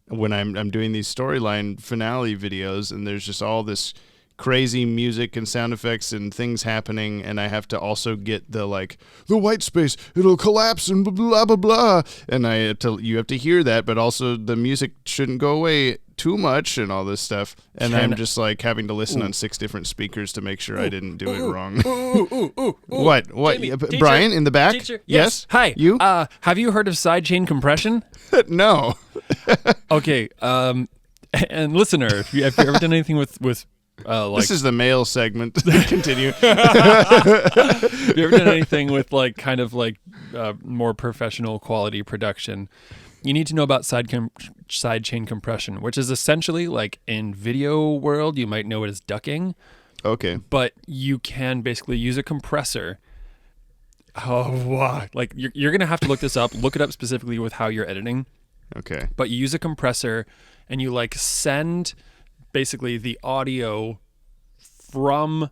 when I'm doing these storyline finale videos and there's just all this crazy music and sound effects and things happening, and I have to also get the white space, it'll collapse and blah blah blah, and you have to hear that, but also the music shouldn't go away too much and all this stuff, and I'm just like having to listen on 6 different speakers to make sure I didn't do it wrong. What Jamie, Brian in the back? Teacher, yes. Hi. You? Have you heard of sidechain compression? No. Okay. And listener, if you ever done anything with this is the mail segment. Continue. Have you ever done anything with more professional quality production? You need to know about sidechain compression, which is essentially, like, in video world, you might know it as ducking. Okay. But you can basically use a compressor. Oh, wow. Like, you're going to have to look this up. Look it up specifically with how you're editing. Okay. But you use a compressor and you, like, send basically the audio from,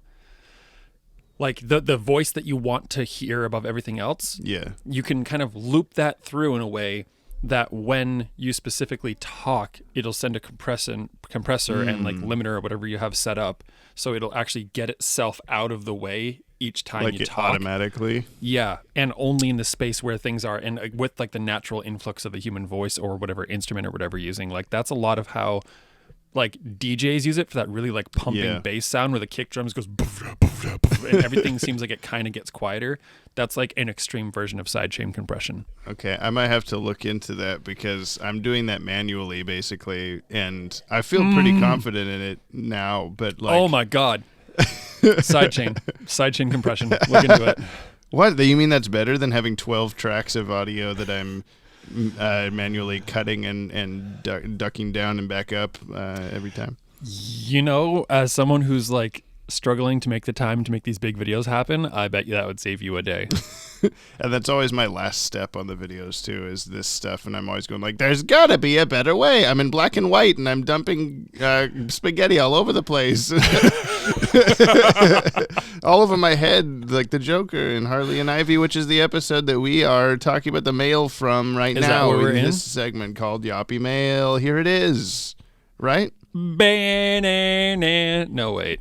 like, the voice that you want to hear above everything else. Yeah. You can kind of loop that through in a way that when you specifically talk, it'll send a compressor and, like, limiter or whatever you have set up, so it'll actually get itself out of the way each time you talk. Automatically. Yeah, and only in the space where things are, and with, like, the natural influx of the human voice or whatever instrument or whatever you're using. Like, that's a lot of how, like, DJs use it for that really, like, pumping bass sound where the kick drums goes and everything seems like it kind of gets quieter. That's, like, an extreme version of sidechain compression. Okay, I might have to look into that because I'm doing that manually, basically, and I feel pretty confident in it now, but, like... Oh, my God. Sidechain compression. Look into it. What? You mean that's better than having 12 tracks of audio that I'm manually cutting and ducking down and back up every time? You know, as someone who's, like, struggling to make the time to make these big videos happen, I bet you that would save you a day. And that's always my last step on the videos too, is this stuff, and I'm always going like, there's gotta be a better way. I'm in black and white and I'm dumping spaghetti all over the place. All over my head, like the Joker and Harley and Ivy, which is the episode that we are talking about the mail from right is now that where we're in this segment called Yoppie Mail. Here it is, right? No, wait.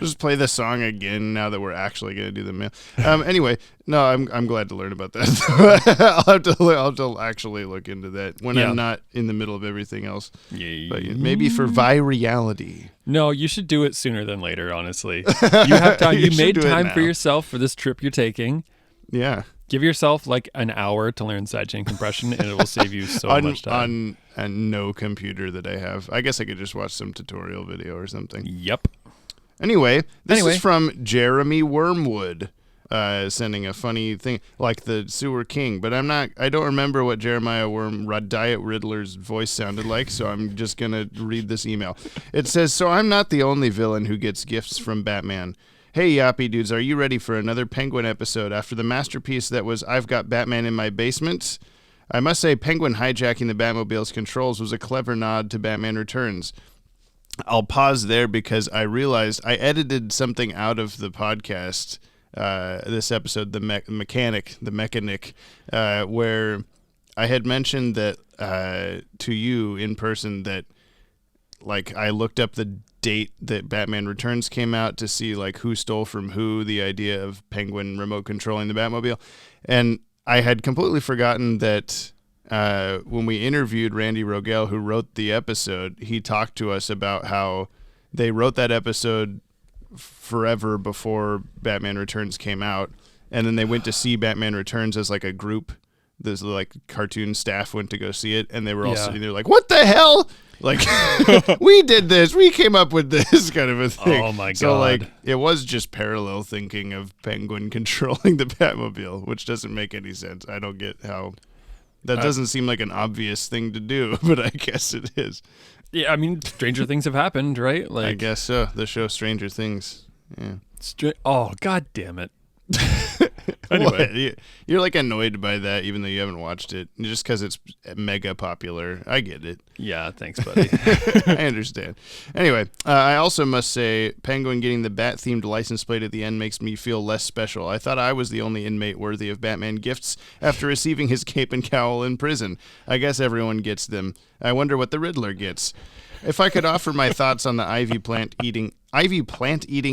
Just play the song again now that we're actually going to do the mail. Anyway, no, I'm glad to learn about that. I'll have to actually look into that when I'm not in the middle of everything else. Yeah. But maybe for virality. No, you should do it sooner than later, honestly. You have time. You made time for yourself for this trip you're taking. Yeah. Give yourself like an hour to learn sidechain compression, and it will save you so much time. On no computer that I have. I guess I could just watch some tutorial video or something. Yep. Anyway, this is from Jeremy Wormwood, sending a funny thing, like the Sewer King. But I don't remember what Jeremiah Diet Riddler's voice sounded like, so I'm just going to read this email. It says, so I'm not the only villain who gets gifts from Batman. Hey, Yoppie dudes, are you ready for another Penguin episode after the masterpiece that was I've Got Batman in My Basement? I must say, Penguin hijacking the Batmobile's controls was a clever nod to Batman Returns. I'll pause there because I realized I edited something out of the podcast, this episode, the mechanic, where I had mentioned that to you in person that, like, I looked up the date that Batman Returns came out to see, like, who stole from who the idea of Penguin remote controlling the Batmobile. And I had completely forgotten that when we interviewed Randy Rogel, who wrote the episode, he talked to us about how they wrote that episode forever before Batman Returns came out, and then they went to see Batman Returns as like a group. This like cartoon staff went to go see it, and they were all sitting there like, "What the hell? Like, we did this. We came up with this," kind of a thing. Oh my god! So like, it was just parallel thinking of Penguin controlling the Batmobile, which doesn't make any sense. I don't get how. That doesn't seem like an obvious thing to do, but I guess it is. Yeah, I mean, stranger things have happened, right? Like, I guess so. The show Stranger Things. Yeah. Oh, god damn it. Anyway. You're like annoyed by that, even though you haven't watched it, just because it's mega popular. I get it. Yeah, thanks, buddy. I understand. Anyway, I also must say, Penguin getting the Bat-themed license plate at the end makes me feel less special. I thought I was the only inmate worthy of Batman gifts after receiving his cape and cowl in prison. I guess everyone gets them. I wonder what the Riddler gets. If I could offer my thoughts on the ivy plant eating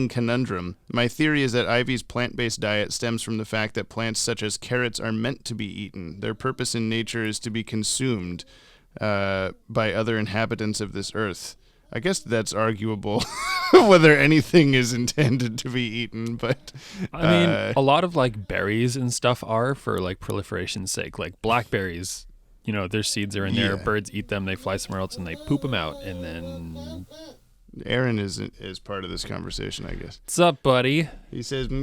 conundrum, my theory is that Ivy's plant-based diet stems from the fact that plants such as carrots are meant to be eaten. Their purpose in nature is to be consumed by other inhabitants of this earth. I guess that's arguable whether anything is intended to be eaten, but I mean, a lot of like berries and stuff are for like proliferation's sake. Like blackberries, their seeds are in there. Birds eat them. They fly somewhere else and they poop them out, and then. Aaron is part of this conversation, I guess. What's up, buddy? He says, Does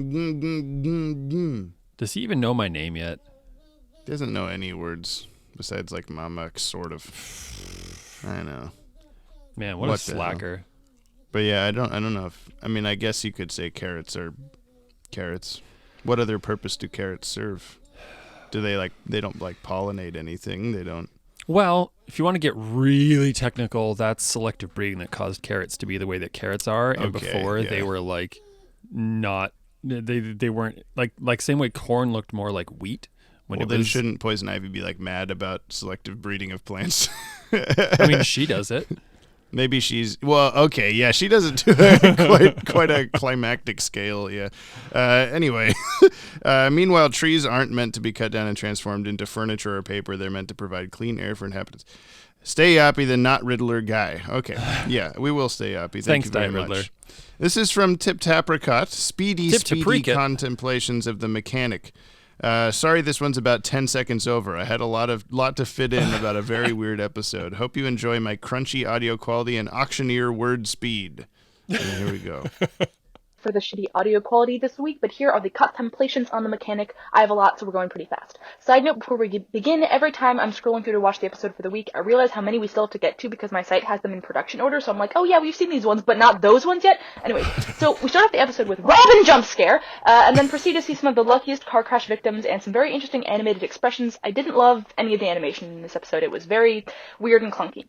he even know my name yet? He doesn't know any words besides like mama, sort of. I know. Man, what a slacker. But yeah, I don't know if, I guess you could say carrots are carrots. What other purpose do carrots serve? Do they don't like pollinate anything? They don't. Well, if you want to get really technical, that's selective breeding that caused carrots to be the way that carrots are. And before they were like not, they weren't like same way corn looked more like wheat. Then shouldn't Poison Ivy be like mad about selective breeding of plants? I mean, she does it. Maybe she does it to quite a climactic scale, yeah. Anyway, meanwhile, trees aren't meant to be cut down and transformed into furniture or paper. They're meant to provide clean air for inhabitants. Stay Yoppie, the not Riddler guy. Okay, yeah, we will stay Yoppie. Thank you very much. Riddler. This is from Tip Tapricot. Speedy contemplations of the mechanic. Sorry, this one's about 10 seconds over. I had a lot to fit in about a very weird episode. Hope you enjoy my crunchy audio quality and auctioneer word speed. And here we go. For the shitty audio quality this week, but here are the contemplations on the mechanic. I have a lot, so we're going pretty fast. Side note, before we begin, every time I'm scrolling through to watch the episode for the week, I realize how many we still have to get to because my site has them in production order, so I'm like, oh yeah, we've seen these ones, but not those ones yet. Anyway, so we start off the episode with Robin jump scare, and then proceed to see some of the luckiest car crash victims and some very interesting animated expressions. I didn't love any of the animation in this episode. It was very weird and clunky.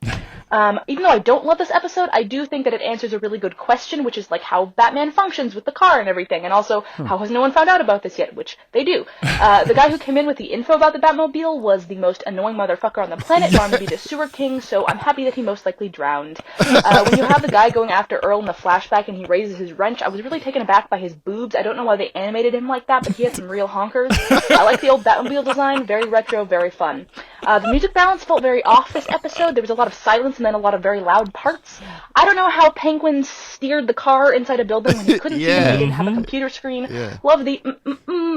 Even though I don't love this episode, I do think that it answers a really good question, which is like how Batman functions with the car and everything, and also how has no one found out about this yet, which they do. The guy who came in with the info about the Batmobile was the most annoying motherfucker on the planet, wanted to be the sewer king, so I'm happy that he most likely drowned. When you have the guy going after Earl in the flashback and he raises his wrench, I was really taken aback by his boobs. I don't know why they animated him like that, but he had some real honkers. I like the old Batmobile design, very retro, very fun. The music balance felt very off this episode. There was a lot of silence and then a lot of very loud parts. I don't know how Penguin steered the car inside a building when he couldn't see and he didn't have a computer screen. Love the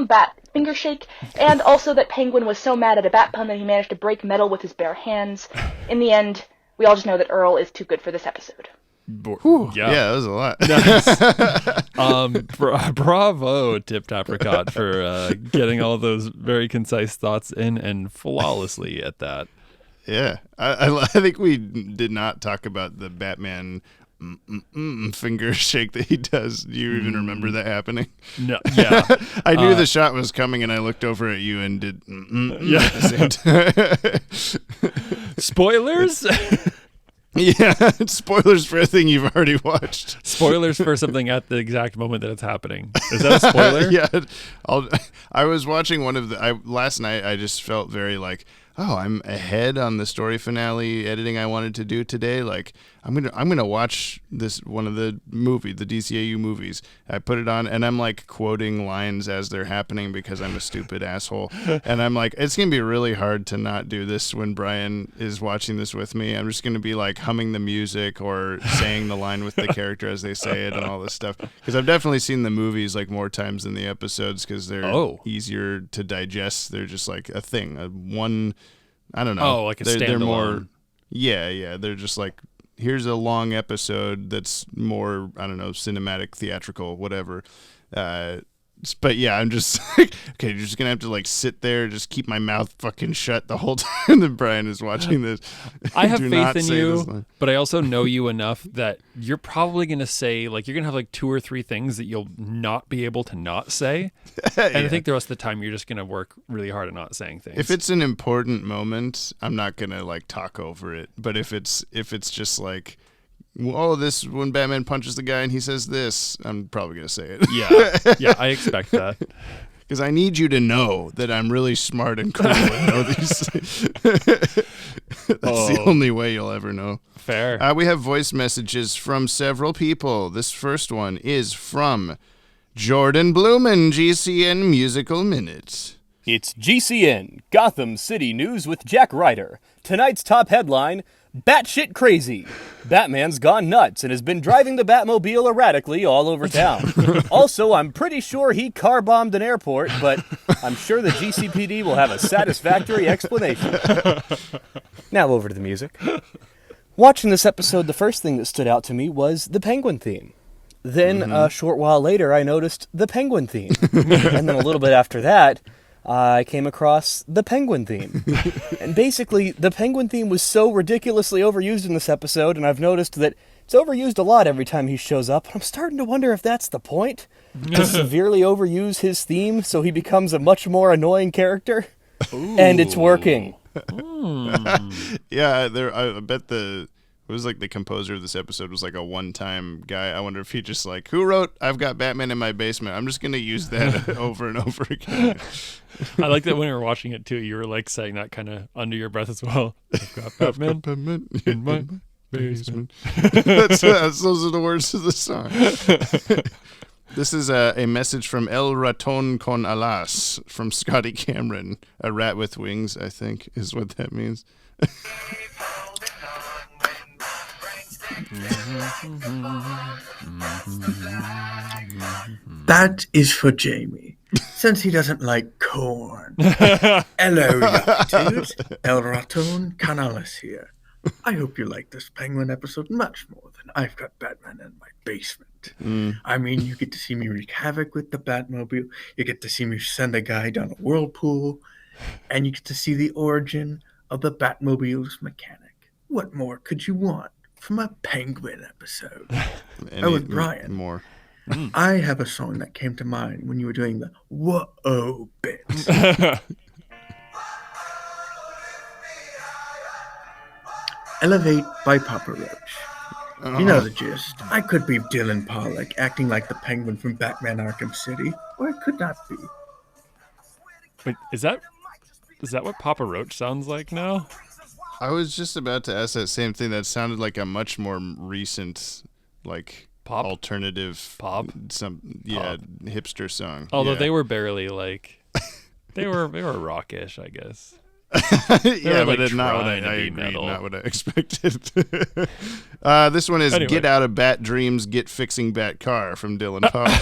bat finger shake, and also that Penguin was so mad at a bat pun that he managed to break metal with his bare hands. In the end, we all just know that Earl is too good for this episode. Yeah, that was a lot. Nice. Bravo, Tip Tapricot, for getting all those very concise thoughts in and flawlessly at that. Yeah, I think we did not talk about the Batman finger shake that he does. Do you even remember that happening? No. Yeah. I knew the shot was coming, and I looked over at you and did at the same time. Spoilers? Yeah, spoilers for a thing you've already watched. Spoilers for something at the exact moment that it's happening. Is that a spoiler? Yeah. I was watching one of the... last night, I just felt very like, oh, I'm ahead on the story finale editing I wanted to do today. Like, I'm gonna watch one of the DCAU movies. I put it on, and I'm like quoting lines as they're happening because I'm a stupid asshole. And I'm like, it's gonna be really hard to not do this when Brian is watching this with me. I'm just gonna be like humming the music or saying the line with the character as they say it and all this stuff. Because I've definitely seen the movies like more times than the episodes because they're easier to digest. They're just like a thing, I don't know. Oh, like a standalone. They're more, yeah. They're just like, here's a long episode that's more, I don't know, cinematic, theatrical, whatever. But yeah, I'm just like, okay, you're just gonna have to like sit there, just keep my mouth fucking shut the whole time that Brian is watching this. I have Do faith not in say this you, line. but I also know you enough that you're probably gonna say like you're gonna have like 2 or 3 things that you'll not be able to not say, and I think the rest of the time you're just gonna work really hard at not saying things. If it's an important moment, I'm not gonna like talk over it. But if it's just like, oh, this when Batman punches the guy and he says this, I'm probably gonna say it. yeah, I expect that. Because I need you to know that I'm really smart and cool and know these things. That's the only way you'll ever know. Fair. We have voice messages from several people. This first one is from Jordan Blumen, GCN Musical Minute. It's GCN, Gotham City News with Jack Ryder. Tonight's top headline, batshit crazy. Batman's gone nuts and has been driving the Batmobile erratically all over town. Also, I'm pretty sure he car-bombed an airport, but I'm sure the GCPD will have a satisfactory explanation. Now over to the music. Watching this episode, the first thing that stood out to me was the Penguin theme. Then, a short while later, I noticed the Penguin theme. And then a little bit after that, I came across the Penguin theme. And basically, the Penguin theme was so ridiculously overused in this episode, and I've noticed that it's overused a lot every time he shows up. I'm starting to wonder if that's the point. To severely overuse his theme so he becomes a much more annoying character. Ooh. And it's working. Yeah, I bet it was like the composer of this episode was like a one-time guy. I wonder if he just like, who wrote I've Got Batman in My Basement? I'm just going to use that over and over again. I like that when you were watching it too, you were like saying that kind of under your breath as well. I've got Batman in my basement. Those are the words of the song. This is a message from El Raton con Alas from Scotty Cameron. A rat with wings, I think, is what that means. That is for Jamie, since he doesn't like corn. Hello, Yoppie dude. El Raton Canalis here. I hope you like this Penguin episode much more than I've Got Batman in My Basement. I mean, you get to see me wreak havoc with the Batmobile, you get to see me send a guy down a whirlpool, and you get to see the origin of the Batmobile's mechanic. What more could you want from a Penguin episode? And Brian, more. I have a song that came to mind when you were doing the whoa bit. Elevate by Papa Roach. You know the gist. I could be Dylan Pollock acting like the Penguin from Batman Arkham City, or it could not be. Wait, is that what Papa Roach sounds like now? I was just about to ask that same thing. That sounded like a much more recent, like pop alternative pop, hipster song. Although they were barely like, they were rockish, I guess. Yeah, but like not what I agree, not what I expected. This one is Get Out of Bat Dreams, Get Fixing Bat Car from Dylan Pollock.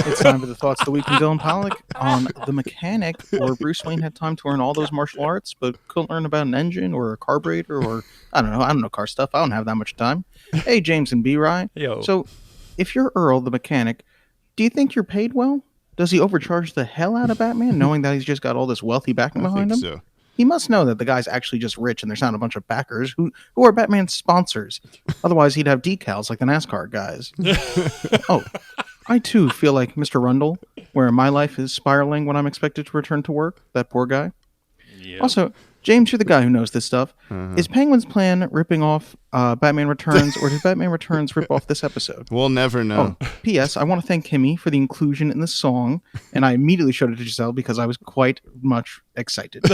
It's time for the Thoughts of the Week from Dylan Pollock on The Mechanic, where Bruce Wayne had time to learn all those martial arts, but couldn't learn about an engine or a carburetor or, I don't know car stuff. I don't have that much time. Hey, James and B-Rye. Yo. So, if you're Earl, the mechanic, do you think you're paid well? Does he overcharge the hell out of Batman, knowing that he's just got all this wealthy backing behind him? So. He must know that the guy's actually just rich and there's not a bunch of backers who are Batman's sponsors. Otherwise, he'd have decals like the NASCAR guys. Oh, I too feel like Mr. Rundle, where my life is spiraling when I'm expected to return to work. That poor guy. Yep. Also, James, you're the guy who knows this stuff. Is Penguin's plan ripping off Batman Returns, or did Batman Returns rip off this episode? We'll never know. Oh, P.S. I want to thank Kimmy for the inclusion in the song, and I immediately showed it to Giselle because I was quite much excited.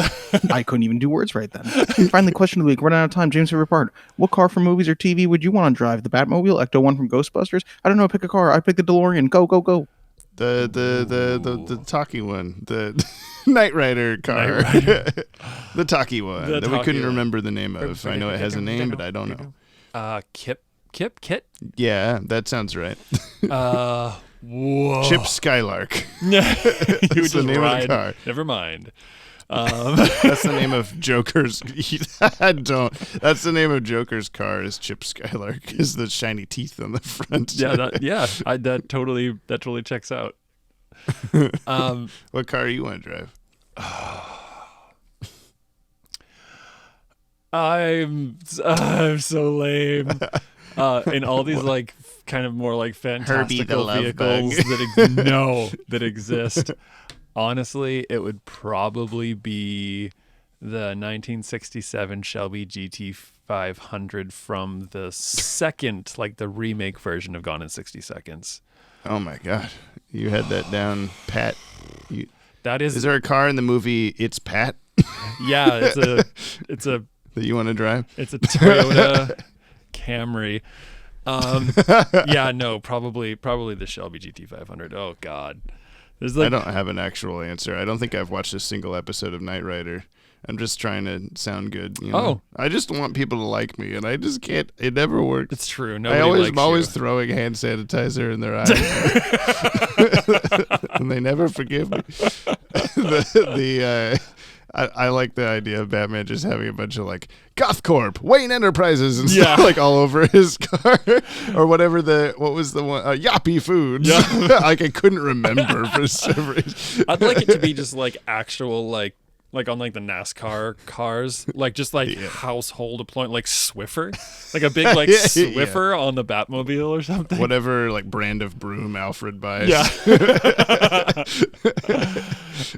I couldn't even do words right then. Finally, question of the week. Running out of time. James' favorite part. What car from movies or TV would you want to drive? The Batmobile? Ecto-1 from Ghostbusters? I don't know. Pick a car. I pick the DeLorean. Go, go, go. The talking one, the Knight Rider car, the talkie one that we couldn't remember the name of. I know it has a name, but I don't know. Kit. Yeah, that sounds right. Whoa. Chip Skylark. That's the name of the car. Never mind. That's the name of Joker's. That's the name of Joker's car. Is Chip Skylark? Is the shiny teeth on the front? Yeah, that totally checks out. What car you want to drive? I'm so lame. In all these like kind of more like fantastical vehicles that exist. Honestly, it would probably be the 1967 Shelby GT500 from the second, like the remake version of Gone in 60 Seconds. Oh my God, you had that down pat. Is there a car in the movie It's Pat? Yeah, it's a that you want to drive. It's a Toyota Camry. Yeah, no, probably the Shelby GT500. Oh God, I don't have an actual answer. I don't think I've watched a single episode of Knight Rider. I'm just trying to sound good. You know? Oh, I just want people to like me, and I just can't. It never works. It's true. I'm always throwing hand sanitizer in their eyes, and they never forgive me. I like the idea of Batman just having a bunch of like GothCorp, Wayne Enterprises, and stuff like all over his car, or whatever. What was the one? Yoppie Foods. Yeah. Like I couldn't remember for some reason. I'd like it to be just like actual like on like the NASCAR cars, like just like household appliance, like Swiffer, like a big like Swiffer on the Batmobile or something. Whatever like brand of broom Alfred buys. Yeah.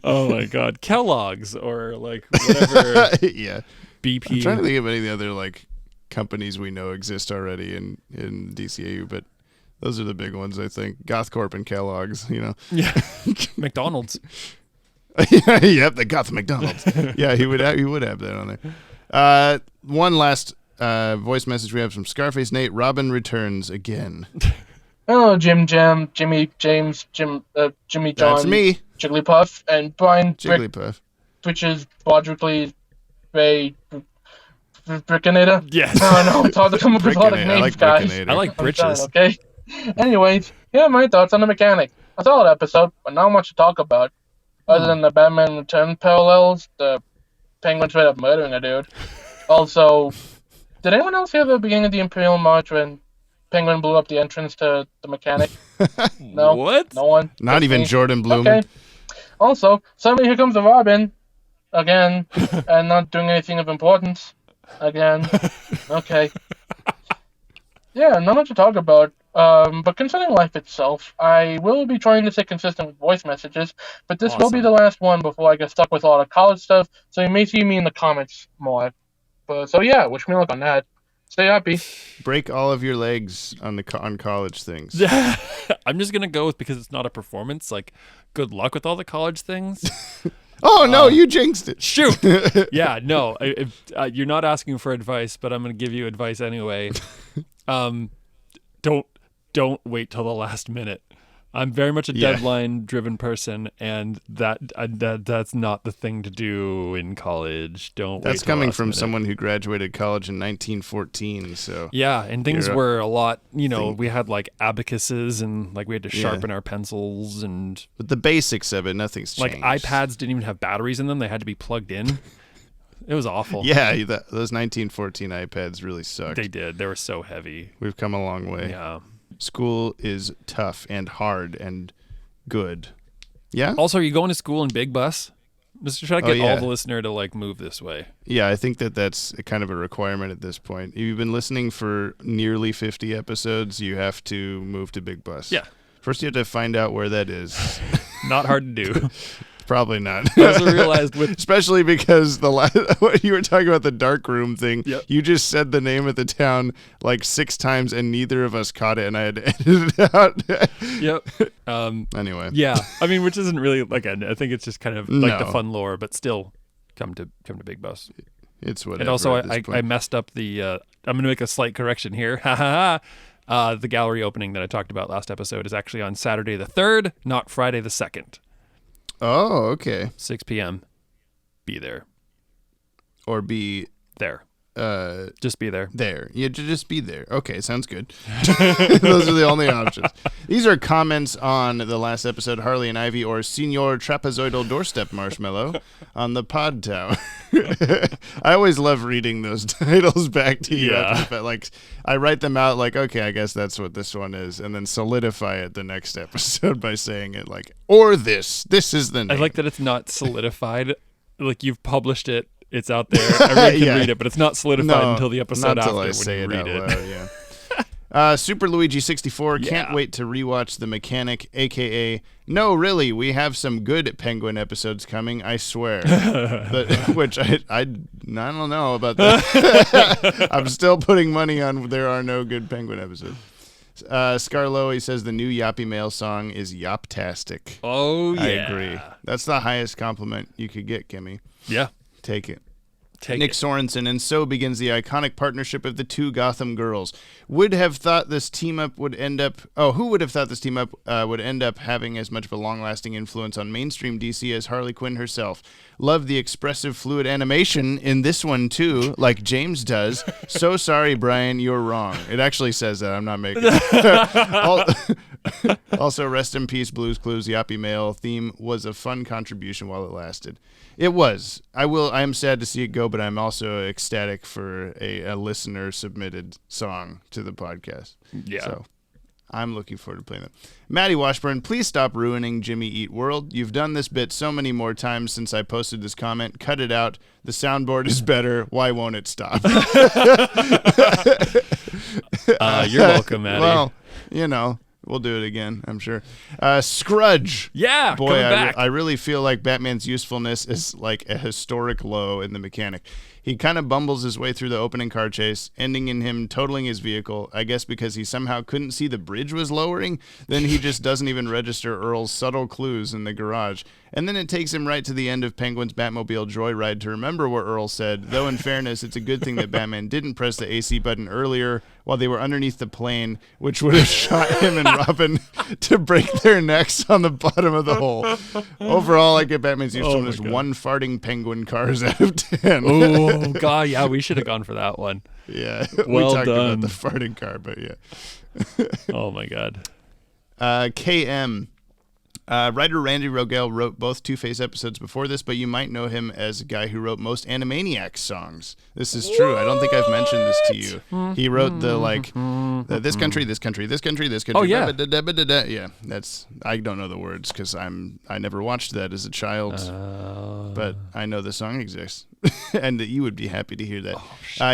Oh my God, Kellogg's or like whatever. Yeah. BP. I'm trying to think of any of the other like companies we know exist already in DCAU, but those are the big ones. I think GothCorp and Kellogg's. You know. Yeah. McDonald's. Yep, the Goth McDonald's. Yeah, he would have that on there. One last voice message we have from Scarface Nate. Robin returns again. Hello, Jim Jam, Jimmy James, Jimmy John. That's me. Jigglypuff and Brian Jigglypuff. Which is quadruply Brickinator. Yes. I don't know. It's hard to come up with a lot of names, guys. I like britches. Okay. Anyways, here are my thoughts on the mechanic. A solid episode, but not much to talk about. Other than the Batman Return parallels, the Penguin straight up murdering a dude. Also, did anyone else hear the beginning of the Imperial March when Penguin blew up the entrance to the mechanic? No? What? No one? Not even Jordan Bloom. Okay. Also, suddenly here comes the Robin. Again. And not doing anything of importance. Again. Okay. Yeah, not much to talk about. But concerning life itself, I will be trying to stay consistent with voice messages, but this will be the last one before I get stuck with a lot of college stuff, so you may see me in the comments more. But so yeah, wish me luck on that. Stay happy. Break all of your legs on college things. I'm just gonna go with, because it's not a performance, like good luck with all the college things. Oh no, you jinxed it. Shoot. Yeah, no, you're not asking for advice, but I'm gonna give you advice anyway. Don't wait till the last minute. I'm very much a deadline-driven person, and that's not the thing to do in college. Don't. That's wait coming till from the last minute. someone who graduated college in 1914. So yeah, and things were a lot. You know, we had like abacuses, and like we had to sharpen our pencils, and but the basics of it, nothing's changed. Like iPads didn't even have batteries in them; they had to be plugged in. It was awful. Yeah, those 1914 iPads really sucked. They did. They were so heavy. We've come a long way. Yeah. School is tough and hard and good. Yeah. Also, are you going to school in Big Bus? Just try to get all the listener to like move this way. Yeah, I think that's kind of a requirement at this point. If you've been listening for nearly 50 episodes, you have to move to Big Bus. Yeah. First, you have to find out where that is. Not hard to do. Probably not. I also realized especially because what you were talking about, the dark room thing. Yep. You just said the name of the town like 6 times, and neither of us caught it, and I had to edit it out. Yep. Anyway. Yeah. I mean, which isn't really like I think it's just kind of like the fun lore, but still, come to Big Bus. It's whatever. And also, I messed up the. I'm going to make a slight correction here. Ha ha ha. The gallery opening that I talked about last episode is actually on Saturday the 3rd, not Friday the 2nd. Oh, okay. 6 p.m. Be there. Or be there. just be there. There. You just be there. Okay, sounds good. Those are the only options. These are comments on the last episode, Harley and Ivy, or Senior Trapezoidal Doorstep Marshmallow on the Podtower. I always love reading those titles back to you. But like, I write them out like, okay, I guess that's what this one is, and then solidify it the next episode by saying it like, or this. This is the name. I like that it's not solidified. Like, you've published it. It's out there. Everyone can read it, but it's not solidified until the episode after when you read it. Loud, yeah. Super Luigi 64 can't wait to rewatch The Mechanic, aka no, really, we have some good Penguin episodes coming, I swear. Which I don't know about that. I'm still putting money on there are no good Penguin episodes. Scarlo, he says the new Yoppie Mail song is yoptastic. Oh yeah, I agree. That's the highest compliment you could get, Kimmy. Yeah, take it. Nick Sorensen, and so begins the iconic partnership of the two Gotham girls. Would have thought this team up would end up... Oh, who would have thought this team up would end up having as much of a long-lasting influence on mainstream DC as Harley Quinn herself? Love the expressive, fluid animation in this one, too, like James does. So sorry, Brian, you're wrong. It actually says that. I'm not making it. Also, rest in peace, Blues Clues. Yoppie Mail theme was a fun contribution while it lasted. It was. I am sad to see it go, but I'm also ecstatic for a listener submitted song to the podcast. Yeah. So I'm looking forward to playing it. Maddie Washburn, please stop ruining Jimmy Eat World. You've done this bit so many more times since I posted this comment. Cut it out. The soundboard is better. Why won't it stop? You're welcome, Maddie. Well, you know. We'll do it again, I'm sure. Scrudge. Yeah, boy, coming back. I really feel like Batman's usefulness is like a historic low in The Mechanic. He kind of bumbles his way through the opening car chase, ending in him totaling his vehicle, I guess because he somehow couldn't see the bridge was lowering. Then he just doesn't even register Earl's subtle clues in the garage. And then it takes him right to the end of Penguin's Batmobile joyride to remember what Earl said, though in fairness, it's a good thing that Batman didn't press the AC button earlier while they were underneath the plane, which would have shot him and Robin to break their necks on the bottom of the hole. Overall, I give Batman's usefulness 1 farting penguin cars out of 10. Oh, God, yeah, we should have gone for that one. Yeah, well we talked done. about the farting car, but yeah. Oh, my God. KM. Writer Randy Rogel wrote both Two-Face episodes before this, but you might know him as a guy who wrote most Animaniacs songs. This is true. I don't think I've mentioned this to you. He wrote the this country, this country, this country, this country. Oh, yeah. Yeah, I don't know the words because I never watched that as a child, but I know the song exists, and that you would be happy to hear that.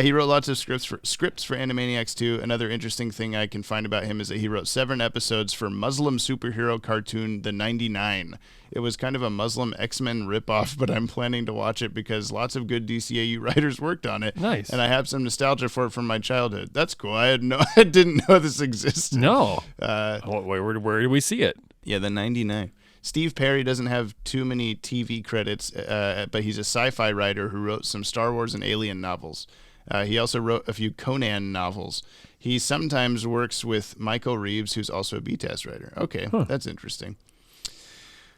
He wrote lots of scripts for Animaniacs 2. Another interesting thing I can find about him is that he wrote 7 episodes for Muslim superhero cartoon The 99. It was kind of a Muslim X-Men ripoff, but I'm planning to watch it because lots of good DCAU writers worked on it. Nice. And I have some nostalgia for it from my childhood. That's cool. I didn't know this existed. No. Where did we see it? Yeah, The 99. Steve Perry doesn't have too many TV credits, but he's a sci-fi writer who wrote some Star Wars and Alien novels. He also wrote a few Conan novels. He sometimes works with Michael Reeves, who's also a B-Test writer. Okay, That's interesting.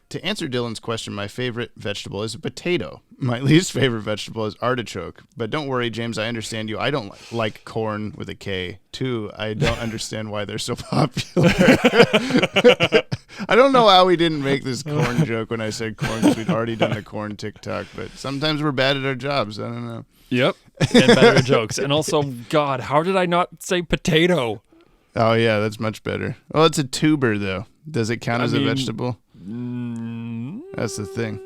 To answer Dylan's question, my favorite vegetable is a potato. My least favorite vegetable is artichoke. But don't worry, James, I understand you. I don't like corn with a K. 2, I don't understand why they're so popular. I don't know how we didn't make this corn joke when I said corn, because we'd already done the corn TikTok. But sometimes we're bad at our jobs. I don't know. Yep, and better jokes. And also, God, how did I not say potato? Oh, yeah, that's much better. Well, it's a tuber, though. Does it count as a vegetable? That's the thing.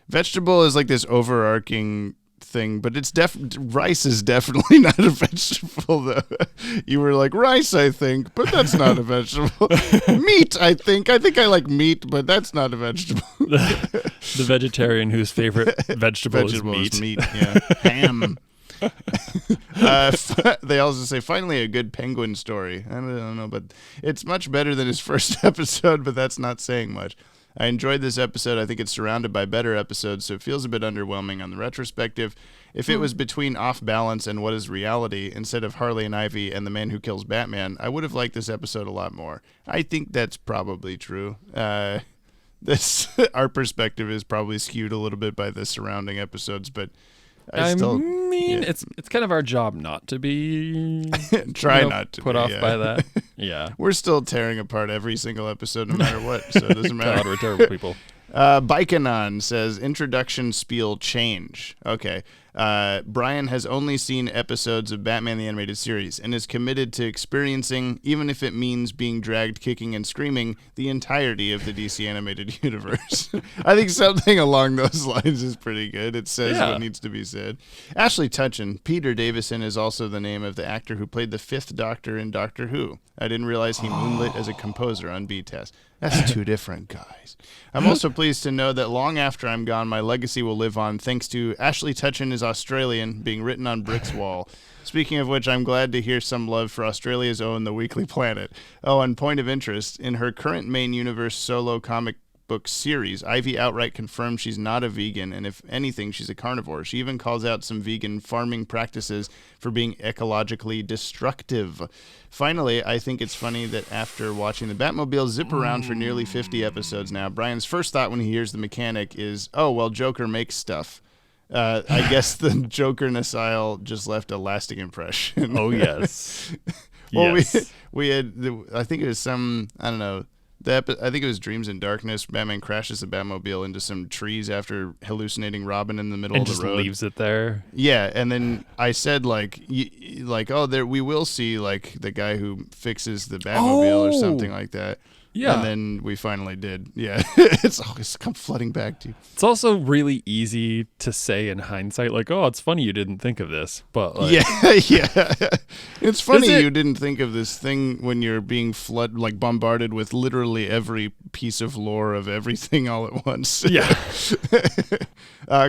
Vegetable is like this overarching thing, but it's rice is definitely not a vegetable, though. You were like, rice, I think, but that's not a vegetable. Meat, I think. I think I like meat, but that's not a vegetable. The vegetarian whose favorite vegetable is meat. Yeah. Ham. They also say, finally a good penguin story. I don't know, but it's much better than his first episode, but that's not saying much. I enjoyed this episode. I think it's surrounded by better episodes, so it feels a bit underwhelming on the retrospective. If it was between Off Balance and What is Reality, instead of Harley and Ivy and The Man Who Kills Batman, I would have liked this episode a lot more. I think that's probably true. Our perspective is probably skewed a little bit by the surrounding episodes, but I mean, it's kind of our job not to be not to put be, off yeah. by that. Yeah. We're still tearing apart every single episode, no matter what, so it doesn't matter. God, we're terrible people. Bikeanon says, introduction spiel change. Okay. Brian has only seen episodes of Batman the Animated Series and is committed to experiencing, even if it means being dragged kicking and screaming, the entirety of the DC Animated Universe. I think something along those lines is pretty good. It says what needs to be said. Ashley Tutchin, Peter Davison is also the name of the actor who played the Fifth Doctor in Doctor Who. I didn't realize he moonlit as a composer on B-Test. That's two different guys. I'm also pleased to know that long after I'm gone, my legacy will live on thanks to Ashley Tutchin is Australian being written on Brick's wall. Speaking of which, I'm glad to hear some love for Australia's own The Weekly Planet. Oh, and point of interest, in her current main universe solo comic book series, Ivy outright confirms she's not a vegan, and if anything, she's a carnivore. She even calls out some vegan farming practices for being ecologically destructive. Finally, I think it's funny that after watching the Batmobile zip around for nearly 50 episodes now, Brian's first thought when he hears the mechanic is, oh, well, Joker makes stuff. I guess the Joker-ness aisle just left a lasting impression. Oh, yes. Well, yes. we had, I think it was some, I don't know, I think it was Dreams in Darkness. Batman crashes the Batmobile into some trees after hallucinating Robin in the middle of the road. And just leaves it there. Yeah, and then I said, we will see, like, the guy who fixes the Batmobile or something like that. Yeah. And then we finally did. Yeah. It's come flooding back to you. It's also really easy to say in hindsight, like, oh, it's funny you didn't think of this. But like, yeah. It's funny you didn't think of this thing when you're being bombarded with literally every piece of lore of everything all at once. Yeah.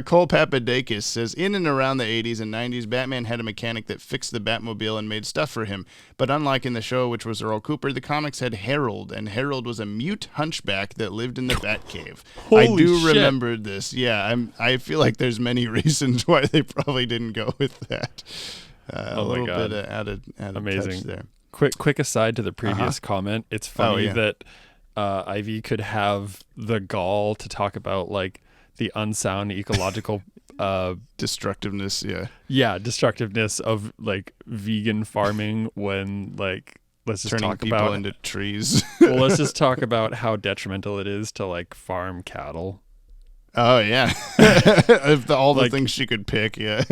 Cole Papadakis says, in and around the 80s and 90s, Batman had a mechanic that fixed the Batmobile and made stuff for him. But unlike in the show, which was Earl Cooper, the comics had Harold, and Harold was a mute hunchback that lived in the Batcave. I do remember this. Yeah, I feel like there's many reasons why they probably didn't go with that. A little bit out of amazing touch there. Quick aside to the previous comment. It's funny that Ivy could have the gall to talk about like the unsound ecological destructiveness. Destructiveness of like vegan farming when like. Let's just turning talk people about into trees. Well, let's just talk about how detrimental it is to like farm cattle. Oh yeah, all the things she could pick. Yeah,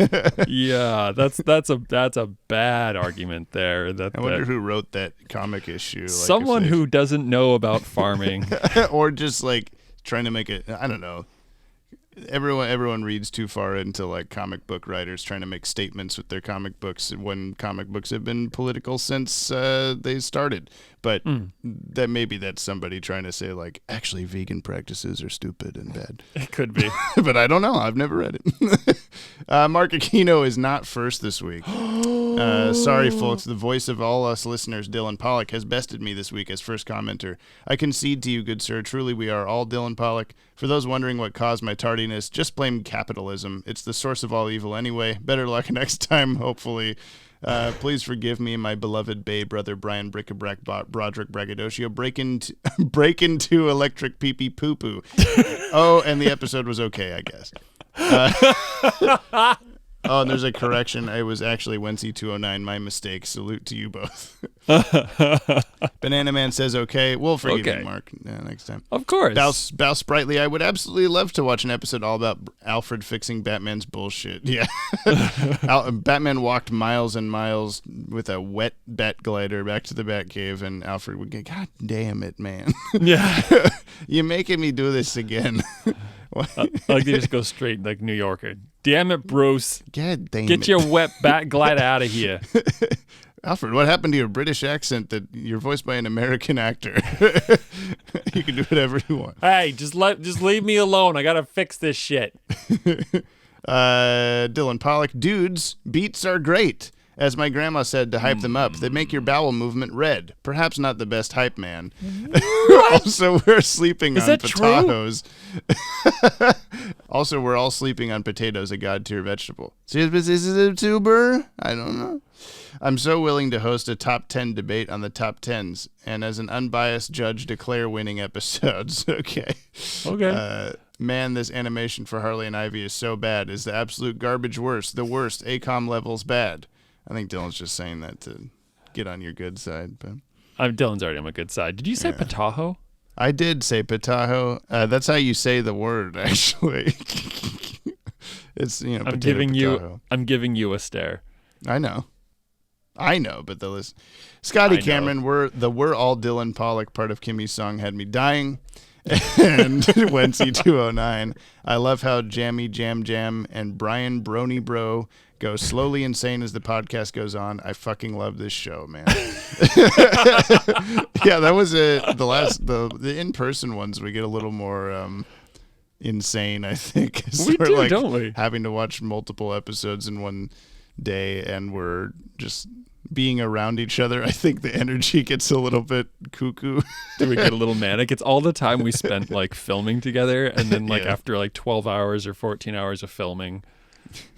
yeah. That's a bad argument there. I wonder who wrote that comic issue. Like someone who doesn't know about farming, or just like trying to make it. I don't know. Everyone reads too far into like comic book writers trying to make statements with their comic books when comic books have been political since they started. But that's somebody trying to say like, actually vegan practices are stupid and bad. It could be. But I don't know. I've never read it. Mark Aquino is not first this week. Sorry, folks. The voice of all us listeners, Dylan Pollock, has bested me this week as first commenter. I concede to you, good sir. Truly, we are all Dylan Pollock. For those wondering what caused my tardiness, just blame capitalism. It's the source of all evil anyway. Better luck next time, hopefully. Please forgive me, my beloved Bay brother Brian Brickabrack Broderick Braggadocio. Break into electric pee-pee poo-poo. Oh, and the episode was okay, I guess. Oh, and there's a correction. It was actually Wency 209. My mistake. Salute to you both. Banana Man says okay. We'll forgive you, Mark, next time. Of course. Bow Sprightly. I would absolutely love to watch an episode all about Alfred fixing Batman's bullshit. Yeah. Batman walked miles and miles with a wet bat glider back to the Batcave, and Alfred would get, God damn it, man. Yeah. You're making me do this again. Like they just go straight like New Yorker. Damn it, Bruce. God damn Get your wet bat glider out of here. Alfred, what happened to your British accent that you're voiced by an American actor? You can do whatever you want. Hey, just leave me alone. I gotta fix this shit. Dylan Pollock, dudes, beats are great. As my grandma said to hype them up, they make your bowel movement red. Perhaps not the best hype man. Also, we're sleeping on potatoes. Also, we're all sleeping on potatoes, a god tier vegetable. Is it a tuber? I don't know. I'm so willing to host a top 10 debate on the top 10s, and as an unbiased judge, declare winning episodes. Okay. man, this animation for Harley and Ivy is so bad. Is the absolute garbage worst. The worst. ACOM level's bad. I think Dylan's just saying that to get on your good side. But Dylan's already on my good side. Did you say Pataho? I did say Pataho. That's how you say the word, actually. It's, I'm giving you a stare. I know, but the list. Scotty Cameron, we're all Dylan Pollock part of Kimmy's song had me dying. And Wency 209. I love how Jammy Jam Jam and Brian Brony Bro go slowly insane as the podcast goes on. I fucking love this show, man. Yeah, that was the in-person ones. We get a little more insane, I think. We do, don't we? Having to watch multiple episodes in one day, and we're just being around each other. I think the energy gets a little bit cuckoo. Do we get a little manic? It's all the time we spent filming together, and then after 12 hours or 14 hours of filming,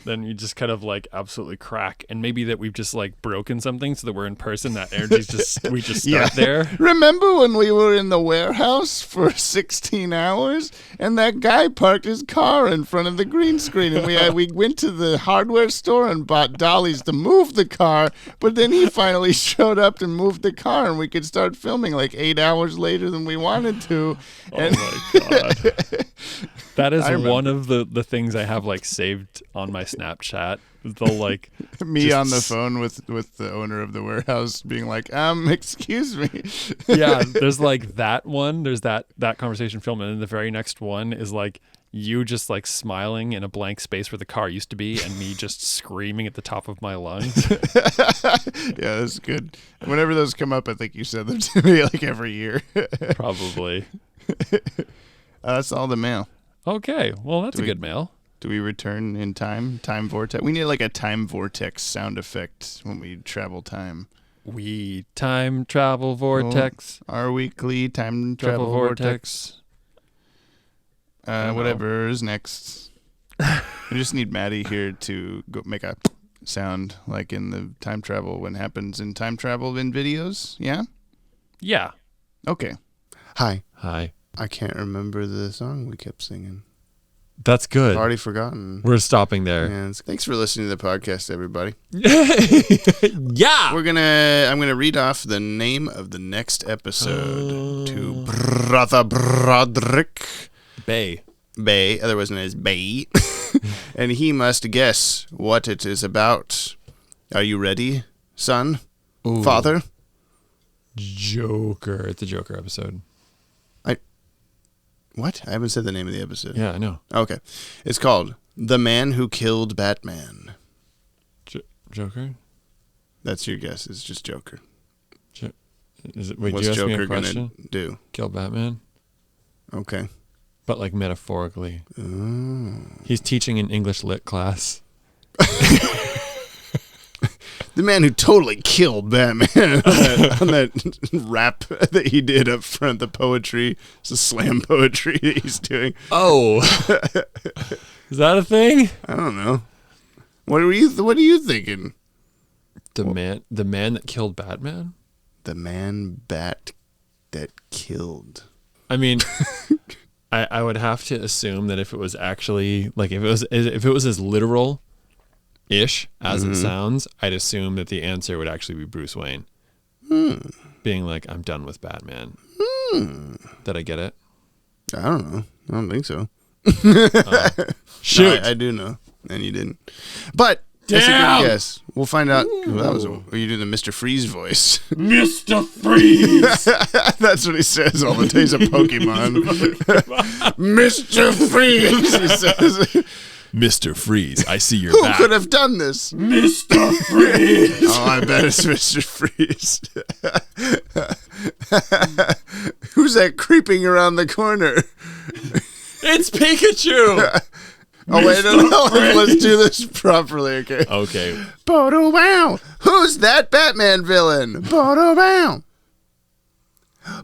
then you just kind of absolutely crack. And maybe that we've just broken something so that we're in person. That energy's we just start there. Remember when we were in the warehouse for 16 hours and that guy parked his car in front of the green screen, and we went to the hardware store and bought dollies to move the car, but then he finally showed up and moved the car, and we could start filming 8 hours later than we wanted to. Oh my God. That is one of the things I have saved on my Snapchat. They'll me on the phone with the owner of the warehouse being excuse me. Yeah, there's that one. There's that conversation film, and then the very next one is you just smiling in a blank space where the car used to be, and me just screaming at the top of my lungs. Yeah, that's good. Whenever those come up, I think you said them to me every year. Probably. That's all the mail. Okay, well, that's a good mail. Do we return in time? Time vortex? We need a time vortex sound effect when we travel time. We time travel vortex. Our weekly time travel vortex. Whatever is next. We just need Maddie here to go make a sound in the time travel when it happens in time travel in videos. Yeah? Yeah. Okay. Hi. I can't remember the song we kept singing. That's good. I've already forgotten. We're stopping there. Yeah, thanks for listening to the podcast, everybody. Yeah. I'm gonna read off the name of the next episode to Brother Broderick Bay, otherwise known as Bay, and he must guess what it is about. Are you ready, son? Ooh. Father? Joker. It's a Joker episode. What? I haven't said the name of the episode. Yeah, I know. Okay. It's called The Man Who Killed Batman. Joker? That's your guess. It's just Joker. What's Joker going to do? Kill Batman? Okay. But metaphorically. Oh. He's teaching an English lit class. The man who totally killed Batman on that rap that he did up front, the poetry. It's the slam poetry that he's doing. Oh. Is that a thing? I don't know. What are you thinking? The man that killed Batman? The man bat that killed. I mean, I would have to assume that if it was actually if it was as literal ish as it sounds, I'd assume that the answer would actually be Bruce Wayne being I'm done with Batman. Did I get it? I don't know. I don't think so. Shoot. No, I do know, and you didn't. But that's a good guess. We'll find out. You do the Mr. Freeze voice. Mr. Freeze. That's what he says all the time. He's a Pokemon. Mr. Freeze. He says. Mr. Freeze, I see your Who back. could have done this? Mr. Freeze. Oh, I bet it's Mr. Freeze. Who's that creeping around the corner? It's Pikachu. Oh, wait, no. Let's do this properly, okay? Okay. Bodo wow. Who's that Batman villain? Bodo wow.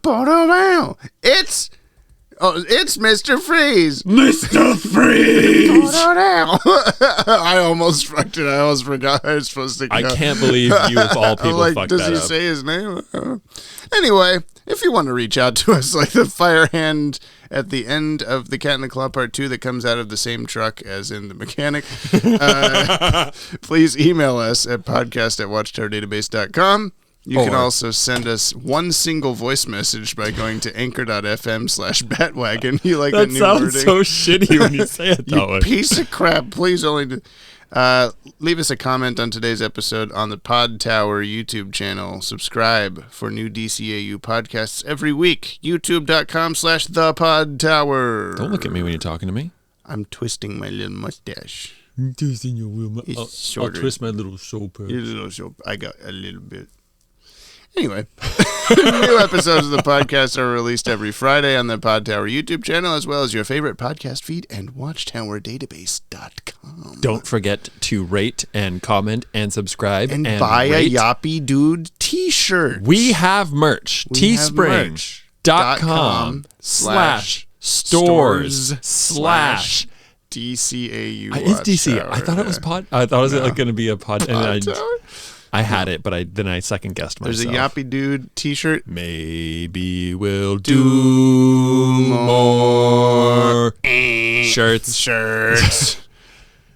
Bodo wow. It's Mr. Freeze. Mr. Freeze. I almost fucked it. I almost forgot I was supposed to go. I can't believe you of all people fucked that up. Does he say his name? Anyway, If you want to reach out to us like the fire hand at the end of the Cat in the Claw Part 2 that comes out of the same truck as in the mechanic, please email us at podcast@watchtowerdatabase.com. You can also send us one single voice message by going to anchor.fm/Bat-Wagon. You like that new wording? That sounds so shitty when you say it that way. Piece of crap. Please only do... leave us a comment on today's episode on the Podtower YouTube channel. Subscribe for new DCAU podcasts every week. YouTube.com/thepodtower. Don't look at me when you're talking to me. I'm twisting my little mustache. I'll twist my little soap. Your little soap. I got a little bit. Anyway, new episodes of the podcast are released every Friday on the Podtower YouTube channel, as well as your favorite podcast feed and watchtowerdatabase.com. Don't forget to rate and comment and subscribe and buy a Yoppie Dude t-shirt. We have merch. Teespring.com/stores/ DCAU. It's DC. I thought it was pod. I thought it was going to be a pod. And I had it, but then I second guessed myself. There's a Yoppie Dude t-shirt. Maybe we'll do more shirts.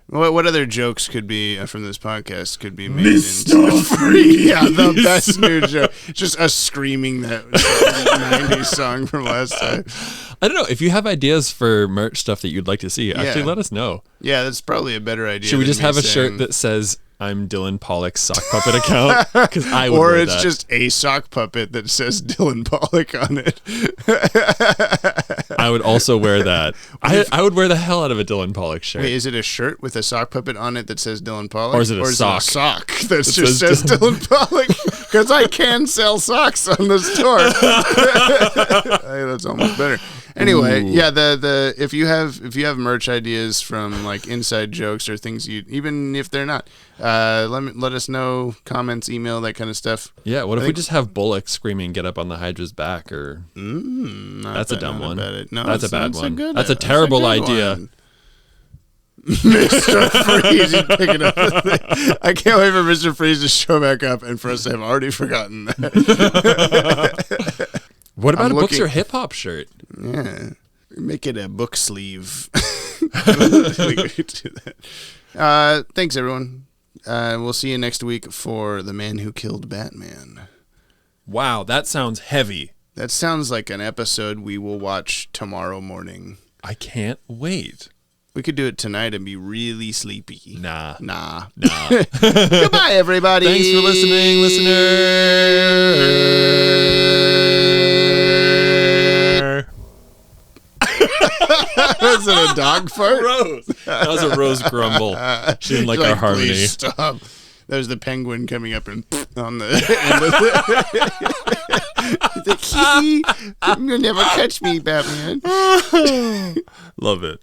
What other jokes could be from this podcast could be made Mr. Freeze? Yeah, the best new joke. Just us screaming that 90s song from last time. I don't know. If you have ideas for merch stuff that you'd like to see, actually let us know. Yeah, that's probably a better idea. Should we just have a shirt that says, I'm Dylan Pollock's sock puppet account? Because I would wear that. Just a sock puppet that says Dylan Pollock on it. I would also wear that. I would wear the hell out of a Dylan Pollock shirt. Wait, is it a shirt with a sock puppet on it that says Dylan Pollock? Or is it a sock? Is it a sock that just says Dylan Pollock? Because I can sell socks on the store. Hey, that's almost better. Anyway, yeah, the if you have merch ideas from like inside jokes or things even if they're not, let us know, comments, email, that kind of stuff. Yeah, what if we just have Bullock screaming "Get up on the Hydra's back"? Or that's a dumb one. No, that's a bad one. That's a terrible idea. Mr. Freeze, he's picking up the thing. I can't wait for Mr. Freeze to show back up and for us to have already forgotten that. What about a Books or Hip Hop shirt? Yeah. Make it a book sleeve. We could do that. Thanks, everyone. We'll see you next week for The Man Who Killed Batman. Wow, that sounds heavy. That sounds like an episode we will watch tomorrow morning. I can't wait. We could do it tonight and be really sleepy. Nah. Goodbye, everybody. Thanks for listening, listener. Was it a dog fart? Rose. That was a Rose grumble. She didn't like our harmony. Please stop. That was the penguin coming up and on the end of it. You'll never catch me, Batman. Love it.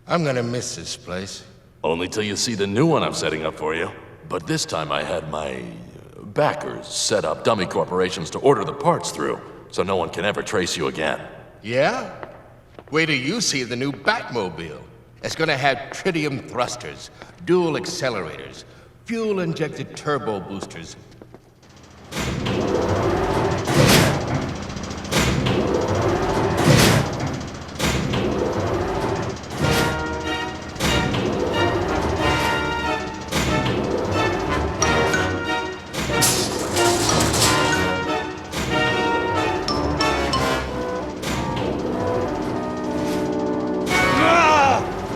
I'm gonna miss this place. Only till you see the new one I'm setting up for you. But this time I had my backers set up dummy corporations to order the parts through, so no one can ever trace you again. Yeah? Wait till you see the new Batmobile. It's gonna have tritium thrusters, dual accelerators, fuel-injected turbo boosters.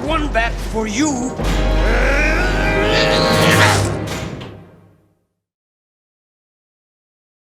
One bat for you.